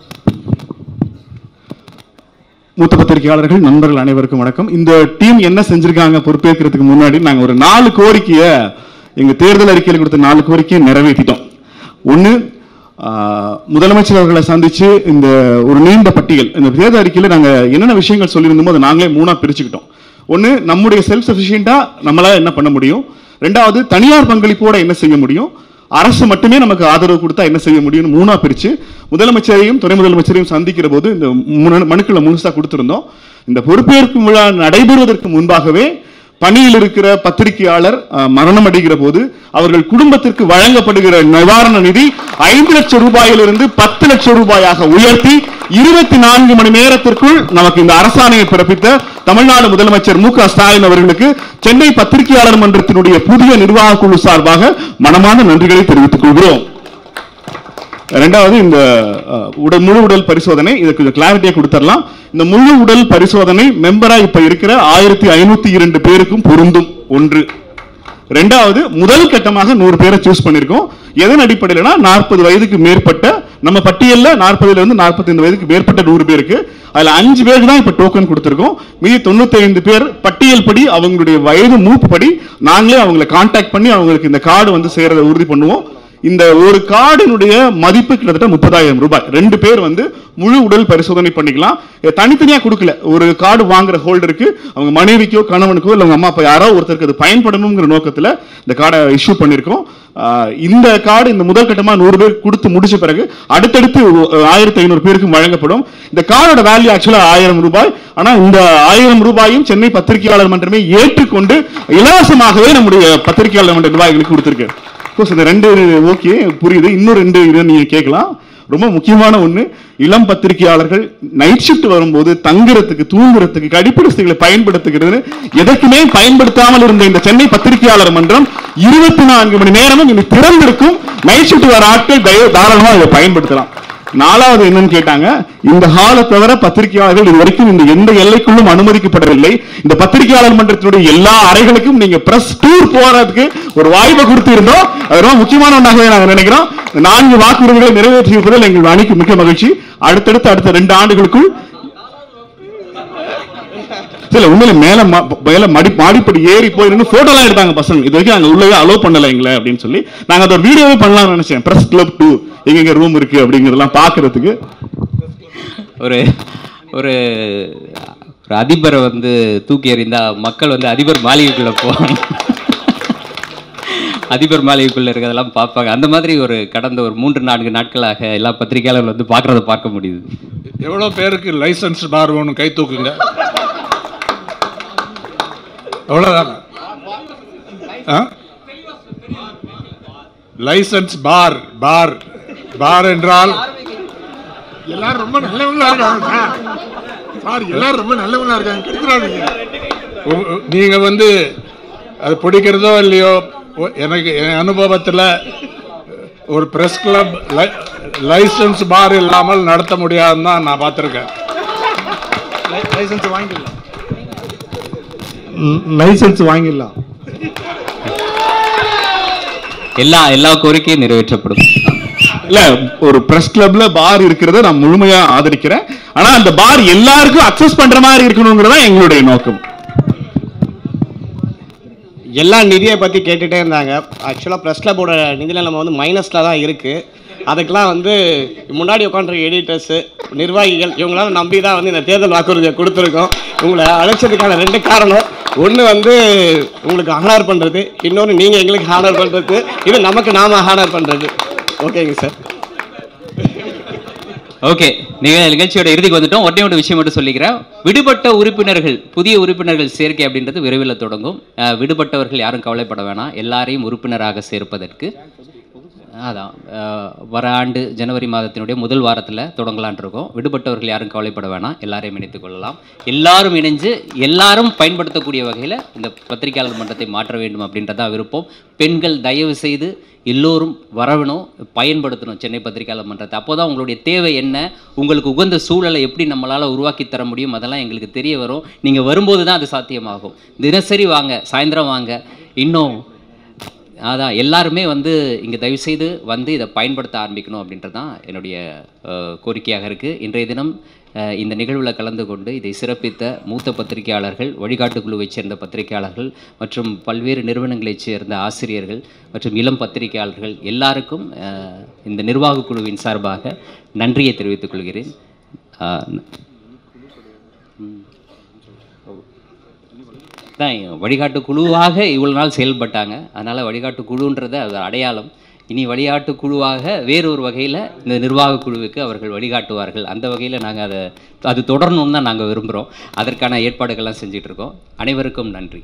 மூத்த பத்திரிகையாளர்கள், நண்பர்கள் அனைவருக்கும் வணக்கம். இந்த டீம் என்ன செஞ்சிருக்காங்க பொறுப்பேற்கிறதுக்கு முன்னாடி நாங்கள் ஒரு 4 கோரிக்கையை எங்க தேர்தல் அறிக்கையில் கொடுத்த 4 கோரிக்கையை நிறைவேற்றிட்டோம். ஒன்று, முதலமைச்சர் அவர்களை சந்திச்சு இந்த ஒரு நீண்ட பட்டியல், இந்த தேர்தல் அறிக்கையில் நாங்கள் என்னென்ன விஷயங்கள் சொல்லியிருந்தோமோ அதை நாங்களே 3ஆ பிரிச்சுக்கிட்டோம். ஒன்று, நம்முடைய செல்ஃப் சஃபிஷியண்டா நம்மளால என்ன பண்ண முடியும். 2வது, தனியார் பங்களிப்போட என்ன செய்ய முடியும். அரசு மட்டுமே நமக்கு ஆதரவு கொடுத்தா என்ன செய்ய முடியும்னு 3ஆ பிரிச்சு முதலமைச்சரையும் துணை முதலமைச்சரையும் சந்திக்கிற போது இந்த மனுக்களை முழுசா கொடுத்திருந்தோம். இந்த பொறுப்பேற்கும் விழா நடைபெறுவதற்கு முன்பாகவே பணியில் இருக்கிற பத்திரிகையாளர் மரணம் அடைகிற போது அவர்கள் குடும்பத்திற்கு வழங்கப்படுகிற நிவாரண நிதி 5 லட்சம் ரூபாயிலிருந்து 10 லட்சம் ரூபாயாக உயர்த்தி 24 மணி நேரத்திற்குள் நமக்கு இந்த அரசாணையை பிறப்பித்த தமிழ்நாடு முதலமைச்சர் மு க ஸ்டாலின் அவர்களுக்கு சென்னை பத்திரிகையாளர் மன்றத்தினுடைய புதிய நிர்வாக குழு சார்பாக மனமான நன்றிகளை தெரிவித்துக் கொள்கிறோம். 2வது, இந்த முழு உடல் பரிசோதனை, இதுக்கு கொஞ்சம் கிளாரிட்டியா கொடுத்துடலாம். இந்த முழு உடல் பரிசோதனை மெம்பரா இப்ப இருக்கிற 1502 பேருக்கும் பொருந்தும். 1. 2வது, முதல் கட்டமாக 100 பேரை சூஸ் பண்ணிருக்கோம். எதன் அடிப்படையிலனா 40 வயதுக்கு மேற்பட்ட, நம்ம பட்டியல்ல 40 இருந்து 45 வயதுக்கு மேற்பட்ட 100 பேருக்கு, அதுல 5 பேருக்கு தான் இப்ப டோக்கன் கொடுத்திருக்கோம். மீதி 95 பேர் பட்டியல் படி அவங்களுடைய வயது மூப்பு படி நாங்களே அவங்களை கான்டாக்ட் பண்ணி அவங்களுக்கு இந்த கார்டு வந்து சேர்றதை உறுதி பண்ணுவோம். இந்த ஒரு கார்டினுடைய மதிப்பு கிட்டத்தட்ட 30,000 ரூபாய். 2 பேர் வந்து முழு உடல் பரிசோதனை பண்ணிக்கலாம். தனித்தனியா கொடுக்கல. ஒரு கார்டு வாங்குற ஹோல்டருக்கு அவங்க மனைவிக்கோ கணவனுக்கோ இல்லை அவங்க அம்மா அப்பா யாரோ ஒருத்தருக்கு அது பயன்படணுங்கிற நோக்கத்தில் இந்த கார்டை இஷ்யூ பண்ணியிருக்கோம். இந்த கார்டு இந்த முதல் கட்டமாக 100 பேர் கொடுத்து முடிச்ச பிறகு அடுத்தடுத்து 1500 பேருக்கு வழங்கப்படும். இந்த கார்டோட வேல்யூ ஆக்சுவலா 1000 ரூபாய். ஆனா இந்த 1000 ரூபாயும் சென்னை பத்திரிகையாளர் மன்றமே ஏற்றுக்கொண்டு இலவசமாகவே நம்முடைய பத்திரிகையாளர் மன்ற நிர்வாகிகளுக்கு கொடுத்திருக்கு. இந்த 2 ஓகே புரியுது. இன்னும் 2 இதை நீங்க கேட்கலாம். ரொம்ப முக்கியமான ஒண்ணு, இளம் பத்திரிகையாளர்கள் நைட் ஷிஃப்ட் வரும்போது தங்குறதுக்கு, தூங்குறதுக்கு, கழிப்பிட வசதிகளை பயன்படுத்துகிறது எதற்குமே பயன்படுத்தாமல் இருந்த இந்த சென்னை பத்திரிகையாளர் மன்றம் 24 மணி நேரமும் இனி திறந்திருக்கும். நைட் ஷிஃப்ட் வர ஆட்கள் தாராளமா இதை பயன்படுத்தலாம். 4வது என்னன்னு கேட்டாங்க, இந்த ஹாலை தவிர பத்திரிகையாளர்கள் இதுவரைக்கும் இந்த எந்த எல்லைக்குள்ளும் அனுமதிக்கப்படவில்லை. இந்த பத்திரிகையாளர் மன்றத்தினுடைய எல்லா அறைகளுக்கும் நீங்க பிரஸ் டூர் போறதுக்கு ஒரு வாய்ப்பை கொடுத்து இருந்தோம். அது ரொம்ப முக்கியமான ஒன்றாகவே நாங்கள் நினைக்கிறோம். 4 வாக்குறுதிகளை நிறைவேற்றியிருப்பதில் எங்கள் அணிக்கு மிக்க மகிழ்ச்சி. அடுத்த 2 ஆண்டுகளுக்குள் உண்மையில மேல மாடிப்படி ஏறி போய் போட்டோலாம் எடுத்தாங்க பசங்க. இது வரைக்கும் நாங்க உள்ளவே அலோவ் பண்ணல எங்களை அப்படின்னு சொல்லி நாங்க அதை வீடியோவே பண்ணலாம்னு நினைச்சேன். பிரஸ் கிளப் 2 எங்க ரூம் இருக்கு அப்படிங்கறதெல்லாம் பாக்குறதுக்கு. ஒரு ஒரு அதிபரை வந்து தூக்கி எறிந்தா மக்கள் வந்து அதிபர் மாளிகைக்குள்ள போவாங்க, அதிபர் மாளிகைக்குள்ள இருக்கிறதெல்லாம் பார்ப்பாங்க. அந்த மாதிரி ஒரு கடந்த ஒரு 3-4 நாட்களாக எல்லா பத்திரிகையாளர்கள் வந்து பார்க்க முடியுது. எவ்வளோ பேருக்கு லைசன்ஸ் பார் வேணும் கை தூக்குங்க. அவ்வளோதான். லைசன்ஸ் பார் பார் பார் என்றால் எல்லாரும் ரொம்ப நல்லவங்களா இருக்காங்க. சார் எல்லாரும் ரொம்ப நல்லவங்களா இருக்காங்க, கெடுத்துறாதீங்க. நீங்கள் வந்து அது பிடிக்கிறதோ இல்லையோ, எனக்கு என் அனுபவத்தில் ஒரு ப்ரெஸ் கிளப் லைசன்ஸ் பார் இல்லாமல் நடத்த முடியாதுன்னு தான் நான் பார்த்துருக்கேன். லைசன்ஸ் வாங்கிடலாம். எல்லா கோரிக்கையும் நிறைவேற்றப்படும். இல்ல, ஒரு பிரஸ் கிளப்ல பார் இருக்கிறத நான் முழுமையா ஆதரிக்கிறேன். ஆனா அந்த பார் எல்லாருக்கும் அக்சஸ் பண்ற மாதிரி இருக்கணுங்கிறதா எங்களுடைய நோக்கம். எல்லா நிதியை பற்றி கேட்டுகிட்டே இருந்தாங்க. ஆக்சுவலாக ப்ரெஸ் கிளப்போட நிதியில் நம்ம வந்து மைனஸில் தான் இருக்குது. அதுக்கெலாம் வந்து முன்னாடி உட்காந்துருக்க எடிட்டர்ஸு, நிர்வாகிகள் இவங்களாம் நம்பி தான் வந்து இந்த தேர்தல் வாக்குறுதியை கொடுத்துருக்கோம். உங்களை அழைச்சதுக்கான 2 காரணம். ஒன்று வந்து உங்களுக்கு ஹானர் பண்ணுறது, இன்னொன்று நீங்கள் எங்களுக்கு ஹானர் பண்ணுறது, இது நமக்கு நாம ஹானர் பண்ணுறது. ஓகேங்க சார். ஓகே, நிகழ்ச்சியோட இறுதிக்கு வந்துட்டோம். ஒரே ஒரு விஷயம் மட்டும் சொல்லிக்கிறேன். விடுபட்ட உறுப்பினர்கள், புதிய உறுப்பினர்கள் சேர்க்கை அப்படின்றது விரைவில் தொடங்கும். விடுபட்டவர்கள் யாரும் கவலைப்பட வேணாம். எல்லாரையும் உறுப்பினராக சேர்ப்பதற்கு அதான் வர ஆண்டு ஜனவரி மாதத்தினுடைய முதல் வாரத்தில் தொடங்கலான் இருக்கோம். விடுபட்டவர்கள் யாரும் கவலைப்பட வேணாம், எல்லாரையும் இணைத்துக் கொள்ளலாம். எல்லாரும் இணைஞ்சு எல்லாரும் பயன்படுத்தக்கூடிய வகையில் இந்த பத்திரிகையாளர் மன்றத்தை மாற்ற வேண்டும் அப்படின்றதான் விருப்பம். பெண்கள் தயவு செய்து எல்லோரும் வரணும், பயன்படுத்தணும் சென்னை பத்திரிகையாளர் மன்றத்தை. அப்போ தான் உங்களுடைய தேவை என்ன, உங்களுக்கு உகந்த சூழலை எப்படி நம்மளால் உருவாக்கி தர முடியும், அதெல்லாம் எங்களுக்கு தெரிய வரும். நீங்கள் வரும்போது தான் அது சாத்தியமாகும். தினசரி வாங்க, சாயந்தரம் வாங்க. இன்னும் அதான் எல்லாருமே வந்து இங்கே தயவுசெய்து வந்து இதை பயன்படுத்த ஆரம்பிக்கணும் அப்படின்றது தான் என்னுடைய கோரிக்கையாக இருக்குது. இன்றைய தினம் இந்த நிகழ்வில் கலந்து கொண்டு இதை சிறப்பித்த மூத்த பத்திரிகையாளர்கள், வழிகாட்டு குழுவைச் சேர்ந்த பத்திரிகையாளர்கள் மற்றும் பல்வேறு நிறுவனங்களைச் சேர்ந்த ஆசிரியர்கள் மற்றும் இளம் பத்திரிகையாளர்கள் எல்லாருக்கும் இந்த நிர்வாக குழுவின் சார்பாக நன்றியை தெரிவித்துக் கொள்கிறேன். தான் வழிகாட்டு குழுவாக இவ்வளோ நாள் செயல்பட்டாங்க. அதனால் வழிகாட்டு குழுன்றதை அது அடையாளம். இனி வழிகாட்டு குழுவாக வேறொரு வகையில் இந்த நிர்வாக குழுவுக்கு அவர்கள் வழிகாட்டுவார்கள். அந்த வகையில் நாங்கள் அது தொடரணும்னு தான் நாங்கள் விரும்புகிறோம். அதற்கான ஏற்பாடுகள்லாம் செஞ்சிட்ருக்கோம். அனைவருக்கும் நன்றி.